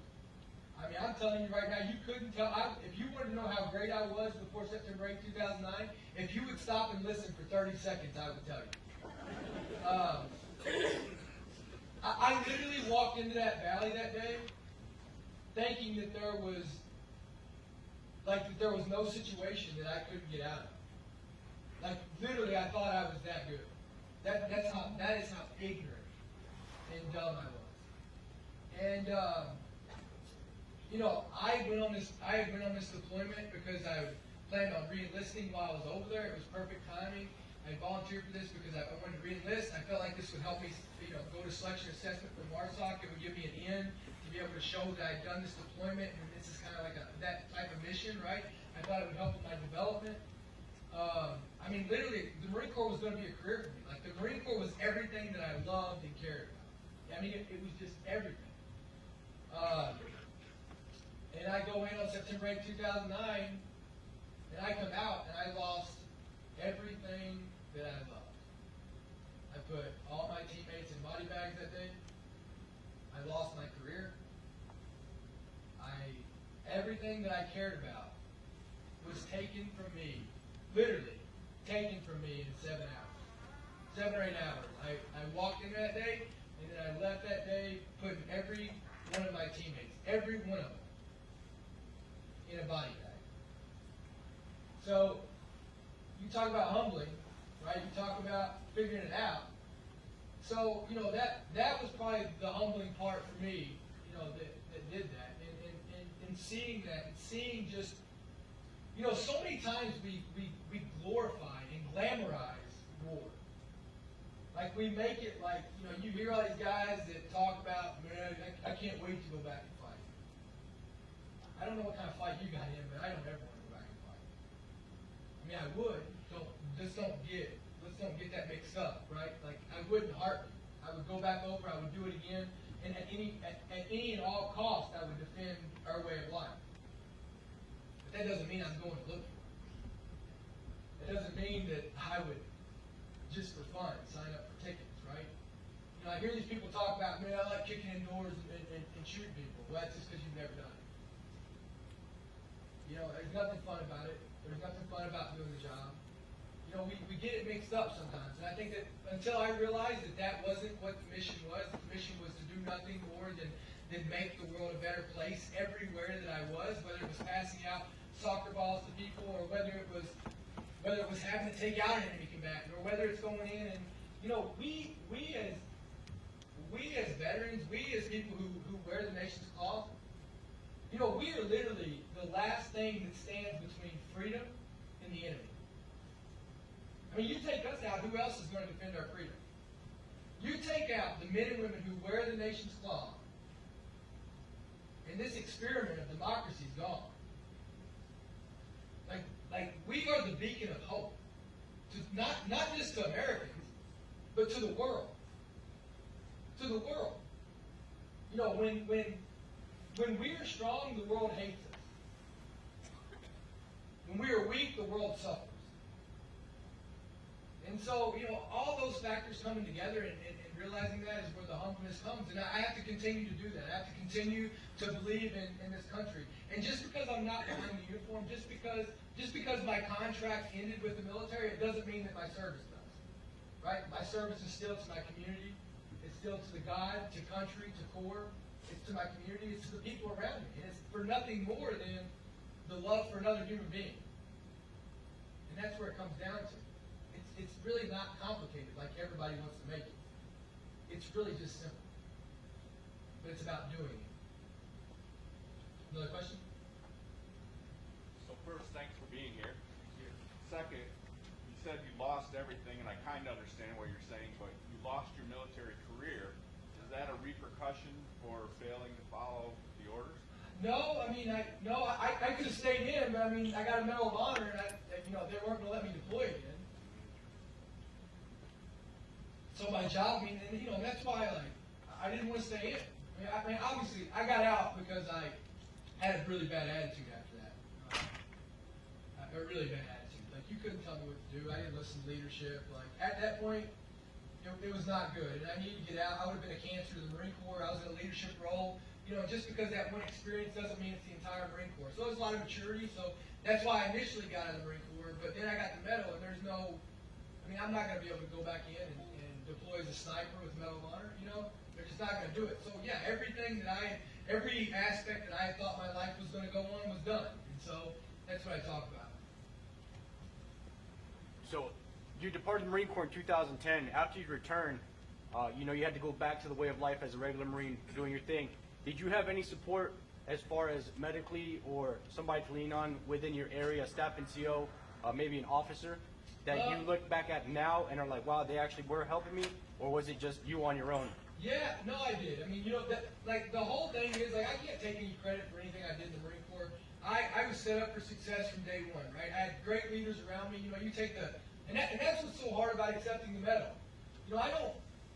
I mean, I'm telling you right now, you couldn't tell. If you wanted to know how great I was before September 8, 2009, if you would stop and listen for 30 seconds, I would tell you. I literally walked into that valley that day thinking that there was no situation that I couldn't get out of. Like, literally, I thought I was that good. That is how ignorant and dumb I was. And I had went on this deployment because I planned on re-enlisting while I was over there. It was perfect timing. I volunteered for this because I wanted to re-enlist. I felt like this would help me, go to selection assessment for MARSOC. It would give me an in to be able to show that I had done this deployment, and this is kind of like that type of mission, right? I thought it would help with my development. I mean, literally, the Marine Corps was going to be a career for me. Like, the Marine Corps was everything that I loved and cared about. I mean, it was just everything. And I go in on September 8, 2009, and I come out, and I lost everything that I loved. I put all my teammates in body bags that day. I lost my career. Everything that I cared about was taken from me, literally taken from me in 7 hours, 7 or 8 hours. I walked in that day, and then I left that day putting every one of my teammates, every one of them, in a body bag. So, you talk about humbling, right? You talk about figuring it out. So, that was probably the humbling part for me, that did that. And seeing that, and seeing just, so many times we glorify and glamorize war. Like, we make it like, you hear all these guys that talk about, man, I can't wait to go back and fight. I don't know what kind of fight you got in, but I don't ever want to go back and fight. I mean, I would. Let's don't get that mixed up, right? Like, I wouldn't heartbeat. I would go back over, I would do it again, and at any and all costs, I would defend our way of life. But that doesn't mean I'm going to look for it. doesn't mean that I would, just for fun, sign up for tickets, right? You know, I hear these people talk about, man, I like kicking indoors and shooting people. Well, that's just because you've never done it. You know, there's nothing fun about it. There's nothing fun about doing the job. You know, we get it mixed up sometimes. And I think that until I realized that that wasn't what the mission was to do nothing more than make the world a better place everywhere that I was, whether it was passing out soccer balls to people, or whether it was having to take out an enemy combatant, or whether it's going in and, you know, we as veterans, we as people who wear the nation's cloth, you know, we are literally the last thing that stands between freedom and the enemy. I mean, you take us out, who else is going to defend our freedom? You take out the men and women who wear the nation's cloth, and this experiment of democracy is gone. Like we are the beacon of hope, to not just to Americans, but to the world. To the world. You know, when we are strong, the world hates us. When we are weak, the world suffers. And so, you know, all those factors coming together and realizing that is where the humbleness comes. And I have to continue to do that. I have to continue to believe in this country. And just because I'm not behind the uniform, just because my contract ended with the military, it doesn't mean that my service does. Right? My service is still to my community. It's still to the God, to country, to Corps. It's to my community. It's to the people around me. And it's for nothing more than the love for another human being. And that's where it comes down to. It's really not complicated like everybody wants to make it. It's really just simple. But it's about doing it. Another question? So first, thanks for being here. Second, you said you lost everything, and I kind of understand what you're saying, but you lost your military career. Is that a repercussion for failing to follow the orders? No, I mean, I could have stayed in, but I mean, I got a Medal of Honor, and they weren't going to let me deploy again. So my job, I mean, and that's why, I didn't want to stay in. I mean, obviously, I got out because I had a really bad attitude after that. A really bad attitude. Like, you couldn't tell me what to do. I didn't listen to leadership. Like, at that point, it was not good. And I needed to get out. I would have been a cancer to the Marine Corps. I was in a leadership role. You know, just because that one experience doesn't mean it's the entire Marine Corps. So there's a lot of maturity. So that's why I initially got out of the Marine Corps. But then I got the medal, and there's no, I mean, I'm not going to be able to go back in and deploy as a sniper with Medal of Honor, they're just not going to do it. So yeah, every aspect that I thought my life was going to go on was done. And so that's what I talk about. So you departed the Marine Corps in 2010. After you returned, you had to go back to the way of life as a regular Marine, doing your thing. Did you have any support as far as medically or somebody to lean on within your area, staff NCO, maybe an officer, that you look back at now and are like, wow, they actually were helping me? Or was it just you on your own? Yeah, no, I did. I mean, the whole thing is, I can't take any credit for anything I did in the Marine Corps. I was set up for success from day one, right? I had great leaders around me. You take and that's what's so hard about accepting the medal.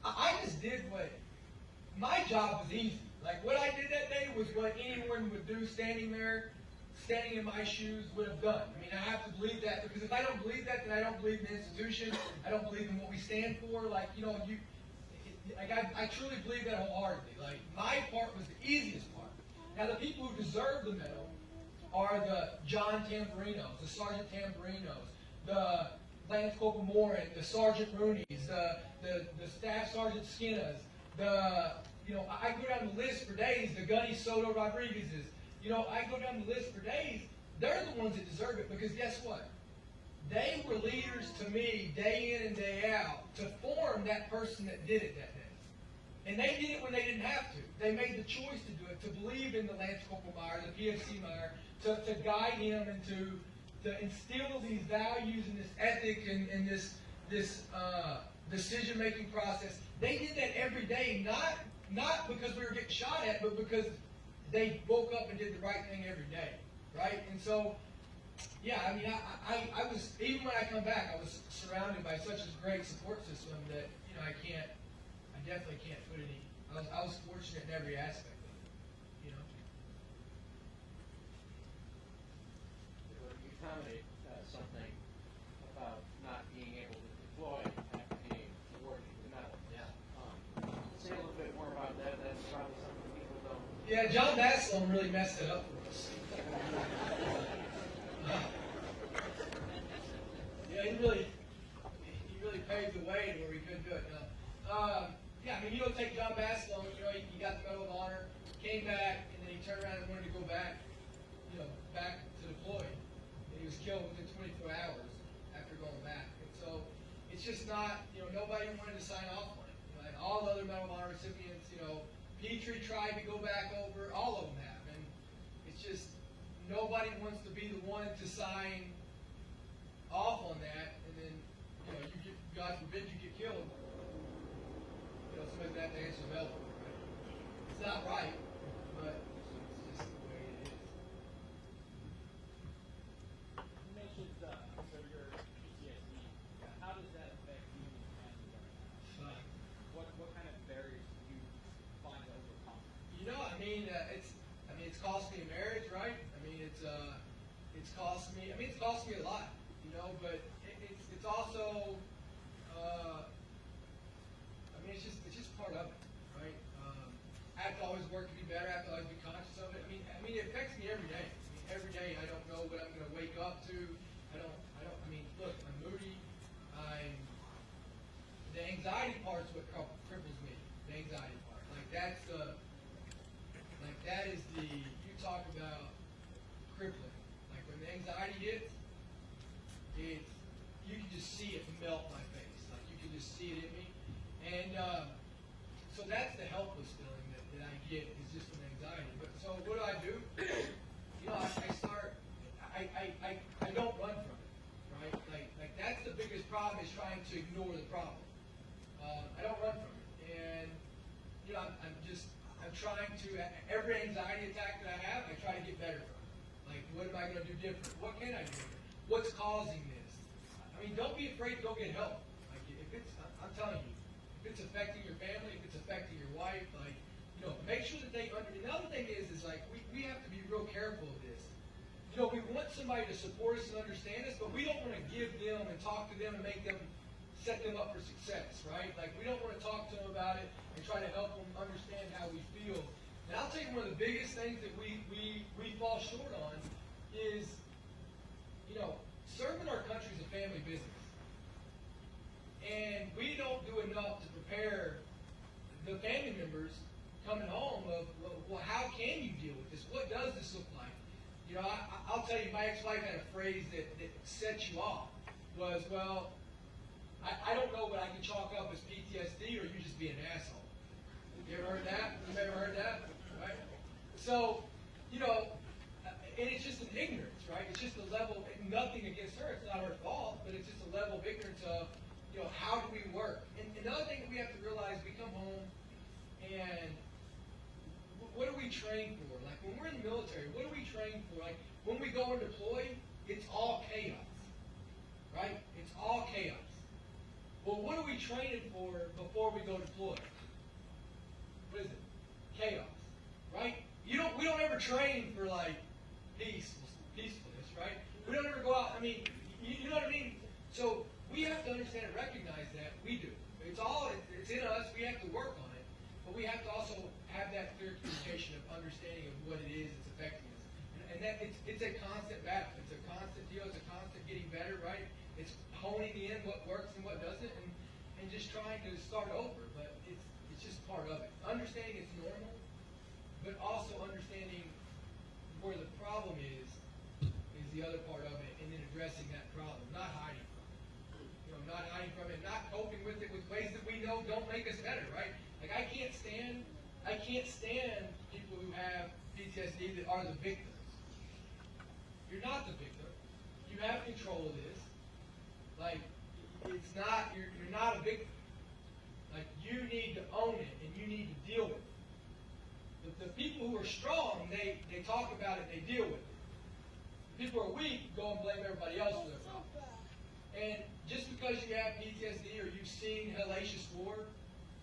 I just did my job was easy. Like, what I did that day was what anyone would do standing in my shoes would have done. I mean, I have to believe that, because if I don't believe that, then I don't believe in the institution. I don't believe in what we stand for. I truly believe that wholeheartedly. Like, my part was the easiest part. Now, the people who deserve the medal are the John Tamburinos, the Sergeant Tamburinos, the Lance Corporal Morin, the Sergeant Rooney's, the Staff Sergeant Skinnas, I go down the list for days, the Gunny Soto Rodriguez's. I go down the list for days. They're the ones that deserve it, because guess what? They were leaders to me day in and day out to form that person that did it that day. And they did it when they didn't have to. They made the choice to do it, to believe in the Lance Corporal Meyer, the PFC Meyer, to guide him and to instill these values and this ethic and this decision-making process. They did that every day, not because we were getting shot at, but because they woke up and did the right thing every day, right? And so, yeah, I mean, I was, even when I come back, I was surrounded by such a great support system that, I definitely can't put any, I was fortunate in every aspect of it, You commented something about Yeah, John Basselon really messed it up for us. Yeah, he really paved the way to where we couldn't do it. No. Yeah, I mean, you don't take John Basselon, he got the Medal of Honor, came back, and then he turned around and wanted to go back, back to deploy. And he was killed within 24 hours after going back. And so it's just not, nobody wanted to sign off on it. And all the other Medal of Honor recipients, Petrie tried to go back over, all of them have. And it's just, nobody wants to be the one to sign off on that, and then, God forbid you get killed. Somebody's got to answer the bell. Right? It's not right, but it's just the way it is. You mentioned so your PTSD. How does that affect you and your family right now? What kind of barriers do you find to overcome? It's cost me a marriage, right? It's cost me a lot, but it's also, it's just part of it, right? I have to always work to be better. I have to always be conscious of it. It affects me every day. Every day I don't know what I'm going to wake up to. Look, I'm moody. The anxiety part's what cripples me. The anxiety part. That is you talk about crippling. Like when the anxiety hits, you can just see it melt my face. Like you can just see it in me. And so that's the helpless feeling that I get is just an anxiety. But so what do? I don't run from it, right? Like that's the biggest problem is trying to ignore the problem. I don't run from it, and I'm trying to every anxiety attack that I have, I try to get better from it. Like what am I going to do different? What can I do different? What's causing this? Don't be afraid to go get help. Like I'm telling you, if it's affecting your family, if it's affecting your wife, make sure that they understand. The other thing is we have to be real careful of this. We want somebody to support us and understand us, but we don't want to give them and talk to them and set them up for success, right? Like we don't want to talk to them about it and try to help them understand how we feel. And I'll tell you one of the biggest things that we fall short on is, serving our country is a family business. And we don't do enough to prepare the family members coming home of, well, how can you deal with this? What does this look like? I'll tell you, my ex-wife had a phrase that set you off was, well, I don't know what I can chalk up as PTSD or you just be an asshole. You ever heard that? You ever heard that? Right? So, and it's just an ignorance, right? It's just a level, nothing against her, it's not her fault, but it's just a level of ignorance of, how do we work? And another thing that we have to realize, we come home and what do we train for? Like when we're in the military, what do we train for? Like when we go and deploy, it's all chaos, right? It's all chaos. Well, what are we training for before we go deploy? What is it? Chaos, right? We don't ever train for peacefulness, right? We don't ever go out. You know what I mean? So we have to understand and recognize that we do. It's in us. We have to work on it, but we have to also have that clear communication of understanding of what it is that's affecting us, and that it's a constant battle. It's a constant deal. It's a constant getting better, right? It's honing in what works and what doesn't, and just trying to start over. But it's just part of it. Understanding it's normal, but also understanding where the problem is the other part of it, and then addressing that problem, not hiding from it. Not hiding from it, not coping with it with ways that we know don't make us better, right? Like I can't stand people who have PTSD that are the victims. You're not the victim. You have control of this. Like it's not you're not a victim. Like you need to own it and you need to deal with it. The people who are strong, they talk about it, they deal with it. The people who are weak go and blame everybody else for their problem. And just because you have PTSD or you've seen hellacious war,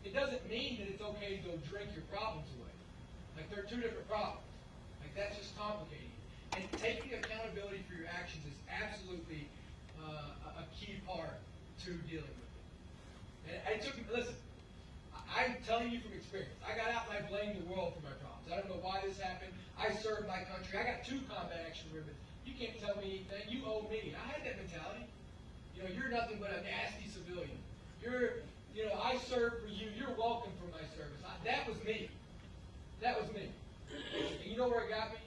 it doesn't mean that it's okay to go drink your problems away. Like they're two different problems. Like that's just complicating. And taking accountability for your actions is absolutely a key part to dealing with it. And it took me, listen, I'm telling you from experience. I got out and I blamed the world for my problems. I don't know why this happened. I served my country. I got 2 combat action ribbons. You can't tell me anything. You owe me. I had that mentality. You know, you're nothing but a nasty civilian. I served for you. You're welcome for my service. That was me. That was me. And you know where it got me?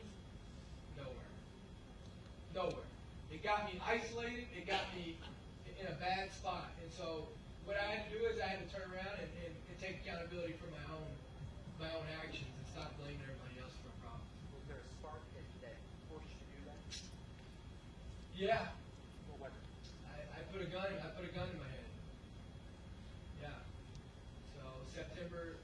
Nowhere. It got me isolated. It got me in a bad spot. And so what I had to do is I had to turn around and take accountability for my own actions and stop blaming everybody else for a problem. Was there a spark that forced you to do that? Yeah. What was it? I put a gun in my head. Yeah. So September,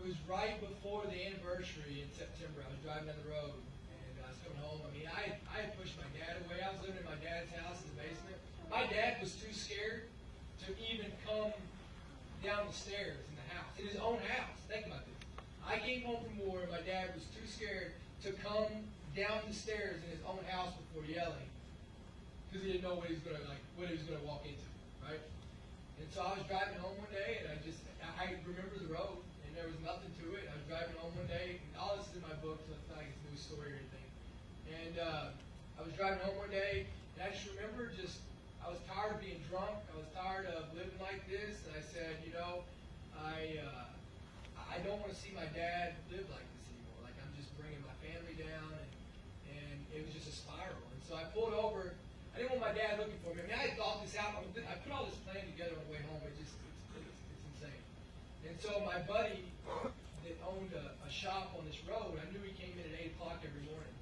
it was right before the anniversary in September. I was driving down the road and I was coming home. I mean, I had pushed my dad away. I was living in my dad's house in the basement. My dad was too scared to even come down the stairs in the house, in his own house. Think about this. I came home from war and my dad was too scared to come down the stairs in his own house before yelling, because he didn't know what he was gonna walk into, right? And so I was driving home one day, and I remember the road, and there was nothing to it. I was driving home one day, and all this is in my book, so it's not like it's a new story or anything. And I was driving home one day, and I just remember I was tired of being drunk. I was tired of living like this, and I said, I don't want to see my dad live like this anymore. Like, I'm just bringing my family down, and it was just a spiral. And so I pulled over. I didn't want my dad looking for me. I mean, I had thought this out. I put all this plan together on the way home. It's insane. And so my buddy that owned a shop on this road, I knew he came in at 8 o'clock every morning.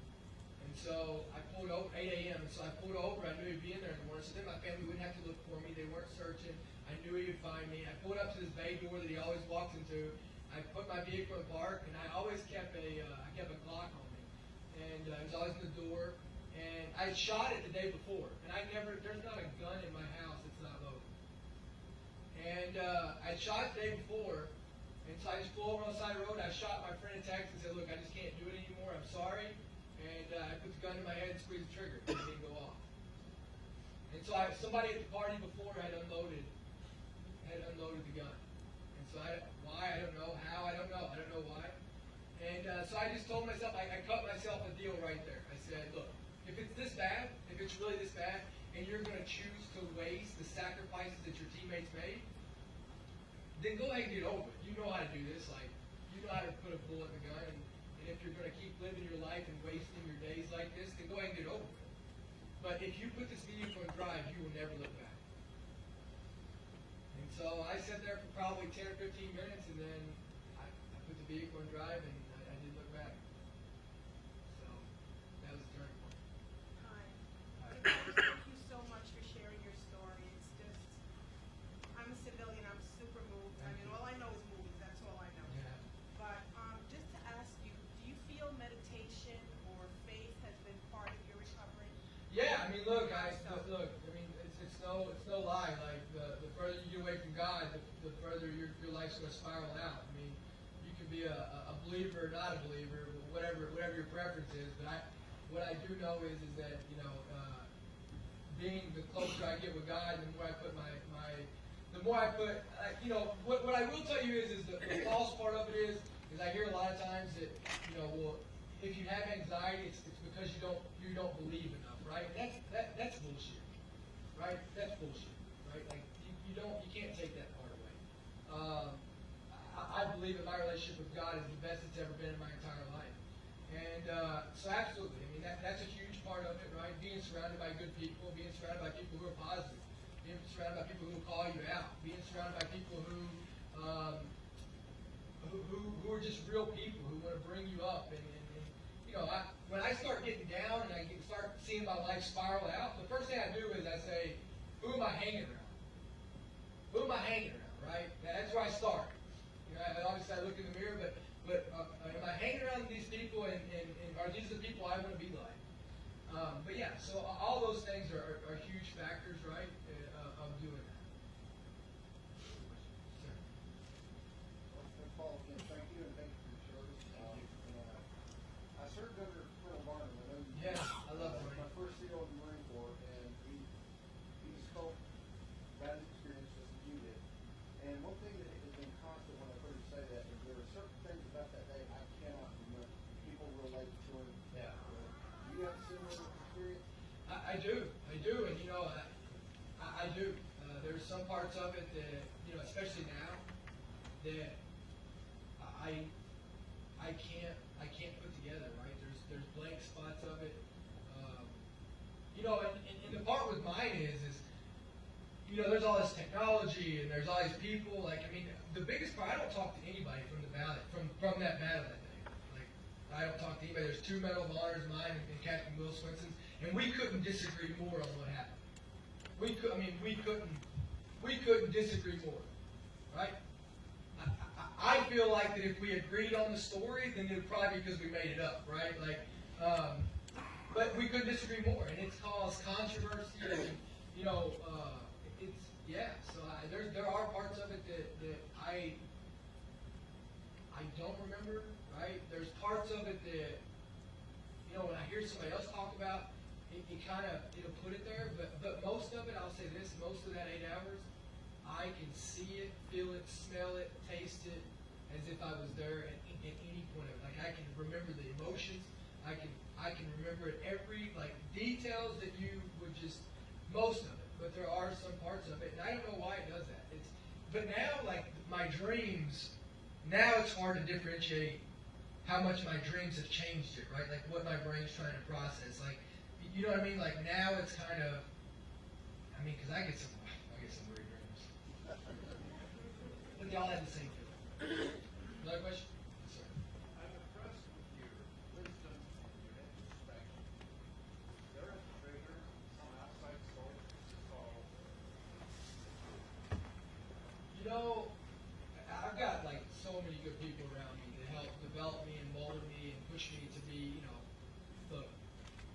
And so I pulled over, 8 a.m., and so I pulled over. I knew he'd be in there in the morning, so then my family wouldn't have to look for me. They weren't searching. I knew he would find me. I pulled up to this bay door that he always walks into. I put my vehicle in park, and I always kept a Glock on me. And it was always in the door. And I shot it the day before, and there's not a gun in my house that's not loaded. And I shot it the day before, and so I just pulled over on the side of the road. I shot my friend in Texas and said, look, I just can't do it anymore. I'm sorry. And I put the gun in my head and squeezed the trigger, and it didn't go off. And so somebody at the party before had unloaded the gun. And so why? I don't know. How? I don't know. I don't know why. And so I just told myself, I cut myself a deal right there. I said, look, if it's this bad, if it's really this bad, and you're going to choose to waste the sacrifices that your teammates made, then go ahead and get over it. You know how to do this. Like, you know how to put a bullet in the gun. And if you're going to keep living your life and wasting your days like this, then go ahead and get over it. But if you put this vehicle in drive, you will never look back. And so I sat there for probably 10 or 15 minutes, and then I put the vehicle in drive, and I didn't look back. So that was the turning point. Hi. Thank you so much for sharing your story. It's just, I'm a civilian, I'm super moved. I mean, all I know is movies, that's all I know. Yeah. But just to ask you, do you feel meditation or faith has been part of your recovery? Yeah, I mean, look, I mean, it's no lie. Like, the further you get away from God, the further your life's going to spiral out. I mean, you can be a believer or not a believer, whatever your preference is. But what I do know is that, being the closer I get with God, the more I put what I will tell you is the false part of it is I hear a lot of times that, well, if you have anxiety, it's because you don't believe enough, right? And that's bullshit, right? That's bullshit, right? Like, you can't take that part away. I believe that my relationship with God is the best it's ever been in my entire life. And so absolutely, I mean, that's a huge part of it, right? Being surrounded by good people, being surrounded by people who are positive, being surrounded by people who will call you out, being surrounded by people who are just real people who want to bring you up. And when I start getting down and I start seeing my life spiral out, the first thing I do is I say, who am I hanging around? Who am I hanging around, right? That's where I start. Obviously I look in the mirror, but am I hanging around these people, and are these the people I want to be like? But yeah, so all those things are huge factors, right, of doing that. Sure. Paul, again, thank you, and thank you for your service. I served under Colonel Barnum. Yes, I love that. Marine. My first year in the Marine Corps, and he spoke bad experience just as you did. And one thing that has been constant when I've heard him say that there are certain things about that day I cannot remember. People relate to it. Yeah. Do you have similar experience? I do, and you know, I do. There's some parts of it that, you know, especially now, that I can't put together, right? There's blank spots of it. You know, and the part with mine is, you know, there's all this technology and there's all these people. Like, I mean, the biggest part, I don't talk to anybody from the ballot, from that battle that day. Like, I don't talk to anybody. There's 2 Medal of Honors, mine and Captain Will Swinson's, and we couldn't disagree more on what happened. We couldn't disagree more, right? I feel like that if we agreed on the story, then it would probably be because we made it up, right? Like, but we couldn't disagree more, and it's caused controversy, and, you know, it's, yeah, so there are parts of it that I don't remember, right? There's parts of it that, you know, when I hear somebody else talk about, it'll put it there, but most of it, I'll say this, most of that 8 hours, I can see it, feel it, smell it, taste it, as if I was there at any point of it. Like, I can remember the emotions, I can remember it, every, like, details that you would just, most of it, but there are some parts of it, and I don't know why it does that. But now, like, my dreams, now it's hard to differentiate how much my dreams have changed it, right? Like, what my brain's trying to process. Like, you know what I mean? Like, now it's kind of, I mean, because I get some weird dreams. But they all have the same feeling. Another question? Yes, sir. I'm impressed with your wisdom and your introspection. There is a trigger, some outside source to solve. You know, I've got like so many good people around me that help develop me and mold me and push me to be, you know,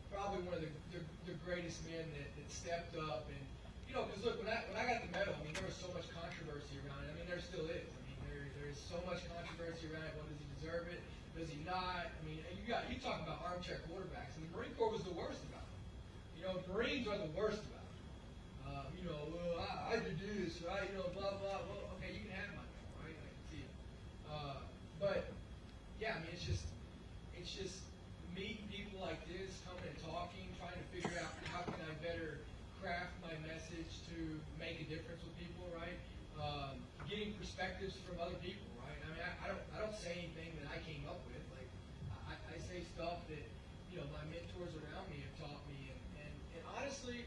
probably one of the greatest men that stepped up. And, you know, because look, when I got the medal, I mean, there was so much controversy around it. I mean, there still is. I mean, there is so much controversy around it. What, does he deserve it? Does he not? I mean, you talk about armchair quarterbacks, and the Marine Corps was the worst about it. You know, Marines are the worst about it. You know, well, I did this, right? You know, blah blah. Well, okay, you can have my medal, right? I can see it. But yeah, I mean, it's just meeting people like this, coming and talking, trying to figure out how can I better craft my message to make a difference with people, right? Getting perspectives from other people, right? I mean, I don't say anything that I came up with. Like, I say stuff that, you know, my mentors around me have taught me, and honestly,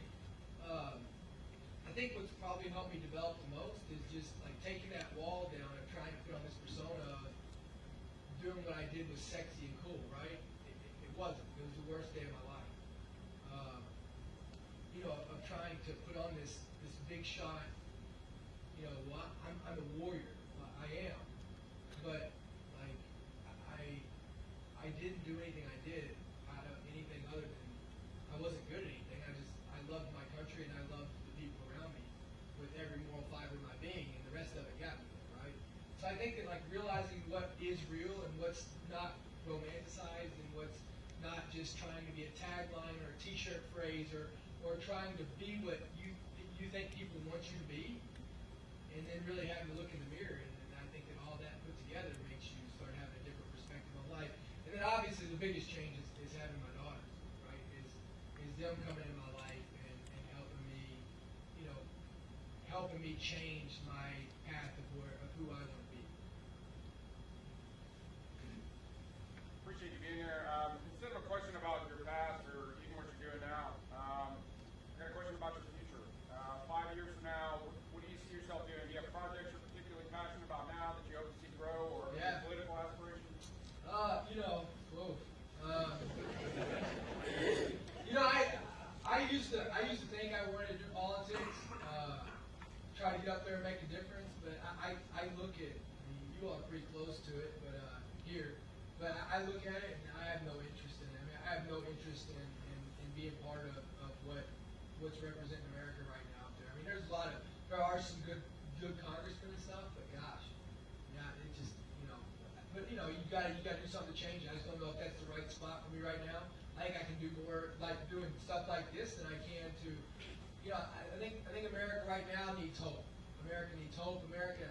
I think what's probably helped me develop the most is just like taking that wall down and trying to put on this persona of doing what I did was sexy and cool, right? It wasn't. It was the worst day of my life. You know, of trying to put on this big shot. You know, well, I'm a warrior. I am, but like I didn't do anything I did out of anything other than I wasn't good at anything. I loved my country and I loved the people around me with every moral fiber of my being, and the rest of it got me there, right? So I think that like realizing what is real and what's not romanticized and what's not just trying to be a tagline or a t-shirt phrase or trying to be what you think people want you to be, and then really having to look in the mirror, and I think that all that put together makes you start having a different perspective on life. And then obviously the biggest change is having my daughters, right? Is them coming in my life and helping me, you know, helping me change my path of who I want to be. Appreciate you being here. Instead of a question about your past or even what you're doing now, I got a question about your future. 5 years from now, what do you see yourself doing? Do you have projects you're particularly passionate about now that you hope to see grow, or Yeah. political aspirations? You know, whoa. You know, I used to think I wanted to do politics, try to get up there and make a difference, but I look at, I mean, you all are pretty close to it, but but I look at it and I have no interest in it. I mean, I have no interest in being part of what's representing America right now out there. I mean, there are some good congressmen and stuff, but gosh, yeah, it just, you know, but you know, you gotta do something to change it. I just don't know if that's the right spot for me right now. I think I can do more, like doing stuff like this than I can to, you know, I think America right now needs hope. America needs hope. America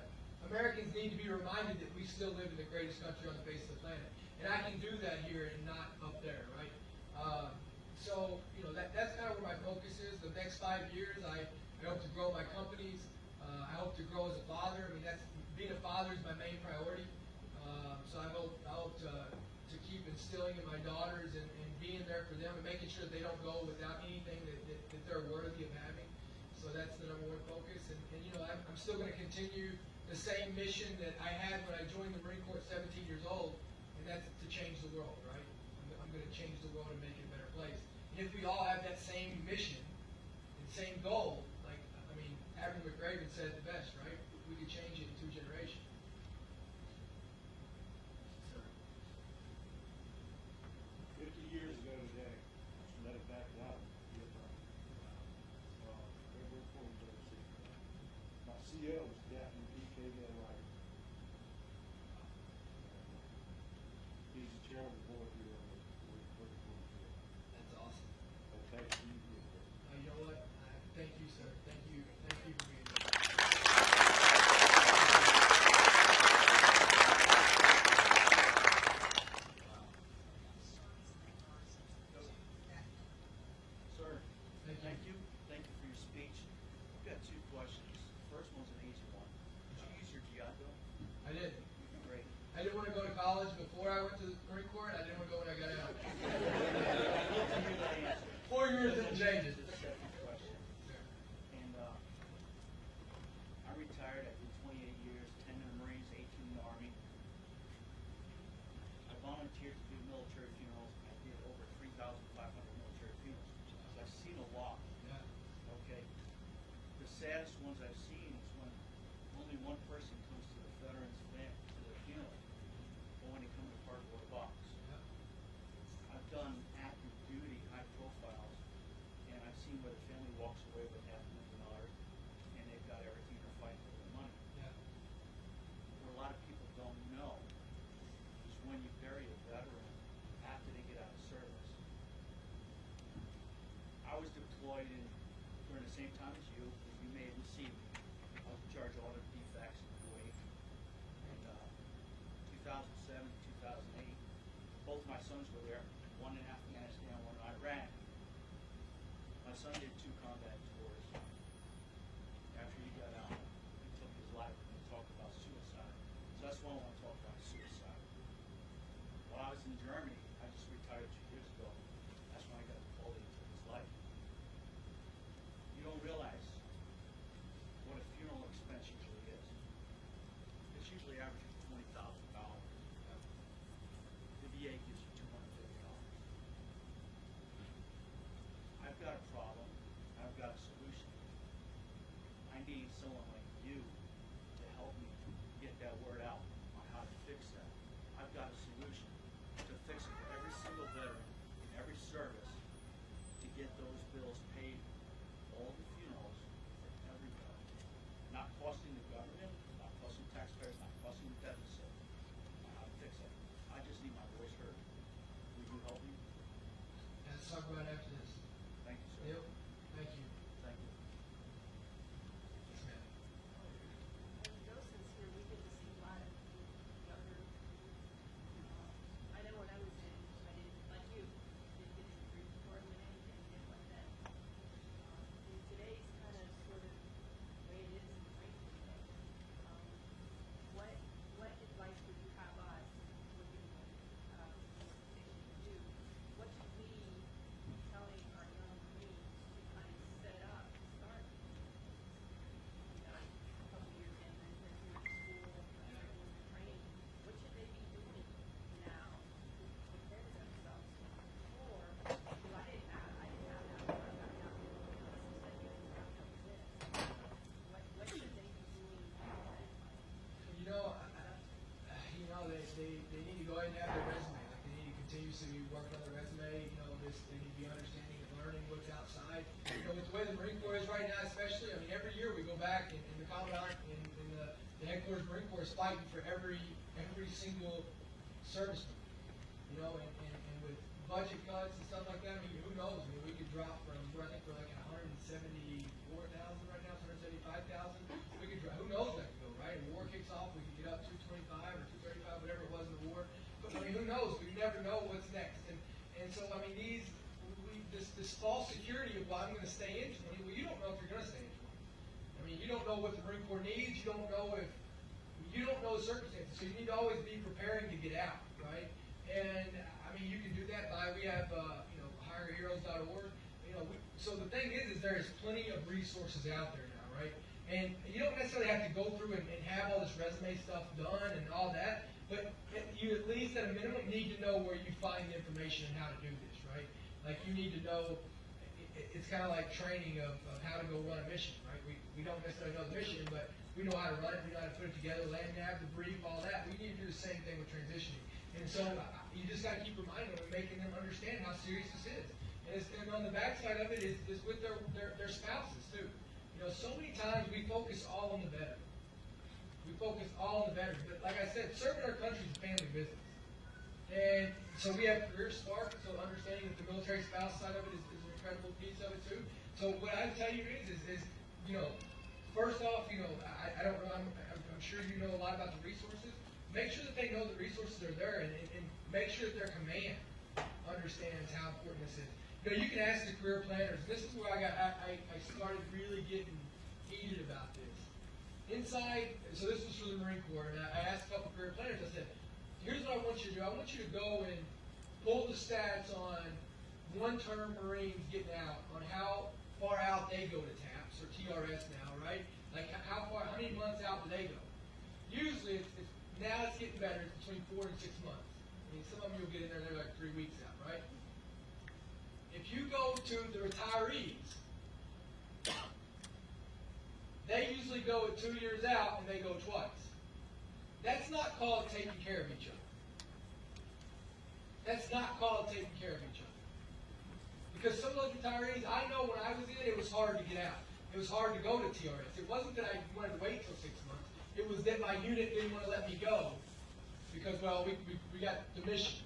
Americans need to be reminded that we still live in the greatest country on the face of the planet. And I can do that here and not up there, right? So, you know, that's kind of where my focus is. The next 5 years, I hope to grow my companies. I hope to grow as a father. I mean, being a father is my main priority. So I hope to keep instilling in my daughters and being there for them and making sure that they don't go without anything that they're worthy of having. So that's the #1 focus. And you know, I'm still going to continue the same mission that I had when I joined the Marine Corps at 17 years old, and that's to change the world, right? I'm going to change the world and make it a better place. And if we all have that same mission and same goal, like, I mean, Admiral McRaven said it the best, right? We could change it in 2 generations. 50 years ago today, just let it back down. February 23rd. My CO was Captain P.K. Van Wright. He's the chairman of the board here on the That's awesome. and thank you. You know what? Thank you, sir. Thank you for being here. Sir, Thank you. thank you. Thank you for your speech. I've got 2 questions. First one's an easy one. Did you use your GI Bill? I did. Great. I didn't want to go to college before I went to the Marine Corps, and I didn't want to go when I got out. I'd love to hear that answer. 4 years didn't change it. The second question. And I retired after 28 years, 10 in the Marines, 18 in the Army. I volunteered to do military funerals. I did over 3,500 military funerals. So I've seen a lot. Yeah. Okay. The saddest ones I've seen is when only one person comes to the veteran's event, to the funeral, or when they come to cardboard box. Yeah. I've done active duty, high profiles, and I've seen where the family walks away with $500,000 and they've got everything, they're fighting for their money. Yeah. What a lot of people don't know is when you bury a veteran after they get out of service. I was deployed during the same time as you may have received me. I was in charge of all the defects in Kuwait. And 2007, 2008, both my sons were there, one in Afghanistan, one in Iraq. My son did 2 combat tours. After he got out, he took his life and we talked about suicide. So that's why I want to talk about suicide. While I was in Germany, I just retired 2 years ago. That's when I got called into his life. You don't realize what a funeral expense usually is. It's usually averaging $20,000. The VA gives you $250. I've got a problem. I've got a solution. I need someone like you to help me get that word out on how to fix that. I've got a solution to fix it for every single veteran in every service to get those bills paid, all the funerals for everybody. Not costing the government, not costing taxpayers, not costing the deficit. How to fix it. I just need my voice heard. Will you help me? Let's talk right after this. Thank you, sir. Yep. Thank you. Thank you. Yes, ma'am. Docents here, we get to see a lot of younger. I know when I was in, I didn't, like you, didn't get any free department, anything, didn't like that. In today's kind of sort of way it is in the training today, what advice would you have us looking at what we do? What should we be telling our young Marines to kind of set up, start? You know, a couple years in, and then through school, training, what should they be doing now to prepare themselves for? Well, I didn't have that when I got out. Since then, you have to this. What should they be doing now? You know, they need to go ahead and have their resume. Like, they need to continuously be working on their resume. You know, they need to be understanding and learning what's outside. You know, with the way the Marine Corps is right now, especially, I mean, every year we go back and the Commandant and the headquarters Marine Corps is fighting for every single serviceman. You know, and with budget cuts and stuff like that, I mean, who knows? I mean, we could drop from, I think we're like 174,000 right now, 175,000. We could drop, who knows that could go, right? And war kicks off. so, I mean, this false security of, well, I'm going to stay in 20, well, you don't know if you're going to stay in 20. I mean, you don't know what the Marine Corps needs. You don't know the circumstances. So you need to always be preparing to get out, right? And I mean, you can do that by, we have, hireheroes.org. So the thing is there is plenty of resources out there now, right? And you don't necessarily have to go through and have all this resume stuff done and all that, but you at least at a minimum need to know where you find the information and how to do this, right? Like you need to know, it's kind of like training of how to go run a mission, right? We don't necessarily know the mission, but we know how to run it, we know how to put it together, land nav, the brief, all that. We need to do the same thing with transitioning. And so you just got to keep reminding them and making them understand how serious this is. And on the backside of it is with their spouses too. So many times we focus all on the veteran. We focus all on the veteran. But like I said, serving our country is a family business. And so we have career spark, so understanding that the military spouse side of it is an incredible piece of it too. So what I would tell you is first off, I don't know, I'm sure you know a lot about the resources. Make sure that they know the resources are there and make sure that their command understands how important this is. You can ask the career planners. This is where I started really getting heated about this. Inside, so this was for the Marine Corps, and I asked a couple career planners, I said, here's what I want you to do. I want you to go and pull the stats on one-term Marines getting out, on how far out they go to TAPS, or TRS now, right? Like how many months out do they go? Usually, now it's getting better. It's between 4 and 6 months. I mean, some of them you'll get in there, they're like 3 weeks out, right? If you go to the retirees, they usually go at 2 years out and they go twice. That's not called taking care of each other. That's not called taking care of each other. Because some of those retirees, I know when I was in, it was hard to get out. It was hard to go to TRS. It wasn't that I wanted to wait till 6 months. It was that my unit didn't want to let me go because, well, we got the mission.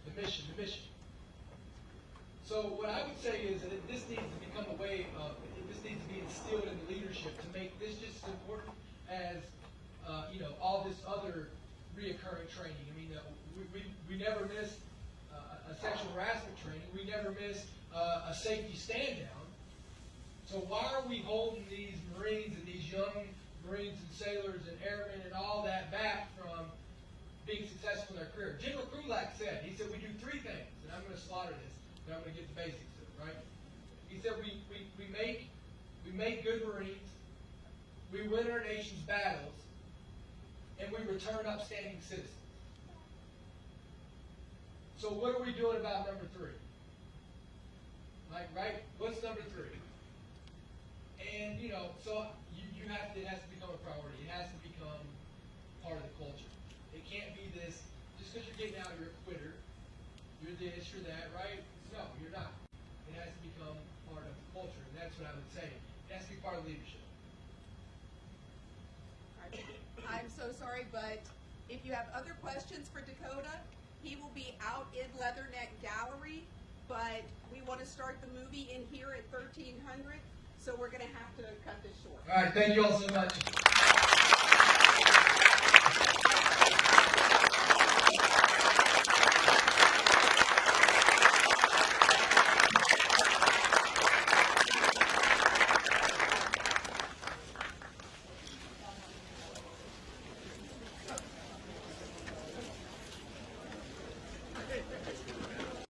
So what I would say is that this needs to become a way of, this needs to be instilled in the leadership to make this just as important as, all this other reoccurring training. I mean, we never miss a sexual harassment training. We never miss a safety stand down. So why are we holding these Marines and these young Marines and sailors and airmen and all that back from being successful in their career? General Krulak said, he said, we do 3 things, and I'm going to slaughter this, but I'm going to get the basics of it, right? He said, we make good Marines, we win our nation's battles, and we return upstanding citizens. So what are we doing about number 3? Like, right? What's number 3? And, so it has to become a priority. It has to become part of the culture. It can't be this, just because you're getting out, you're a quitter. You're this, you're that, right? No, you're not. It has to become part of the culture, and that's what I would say. It has to be part of leadership. I'm so sorry, but if you have other questions for Dakota, he will be out in Leatherneck Gallery, but we want to start the movie in here at 1300, so we're going to have to cut this short. All right, thank you all so much.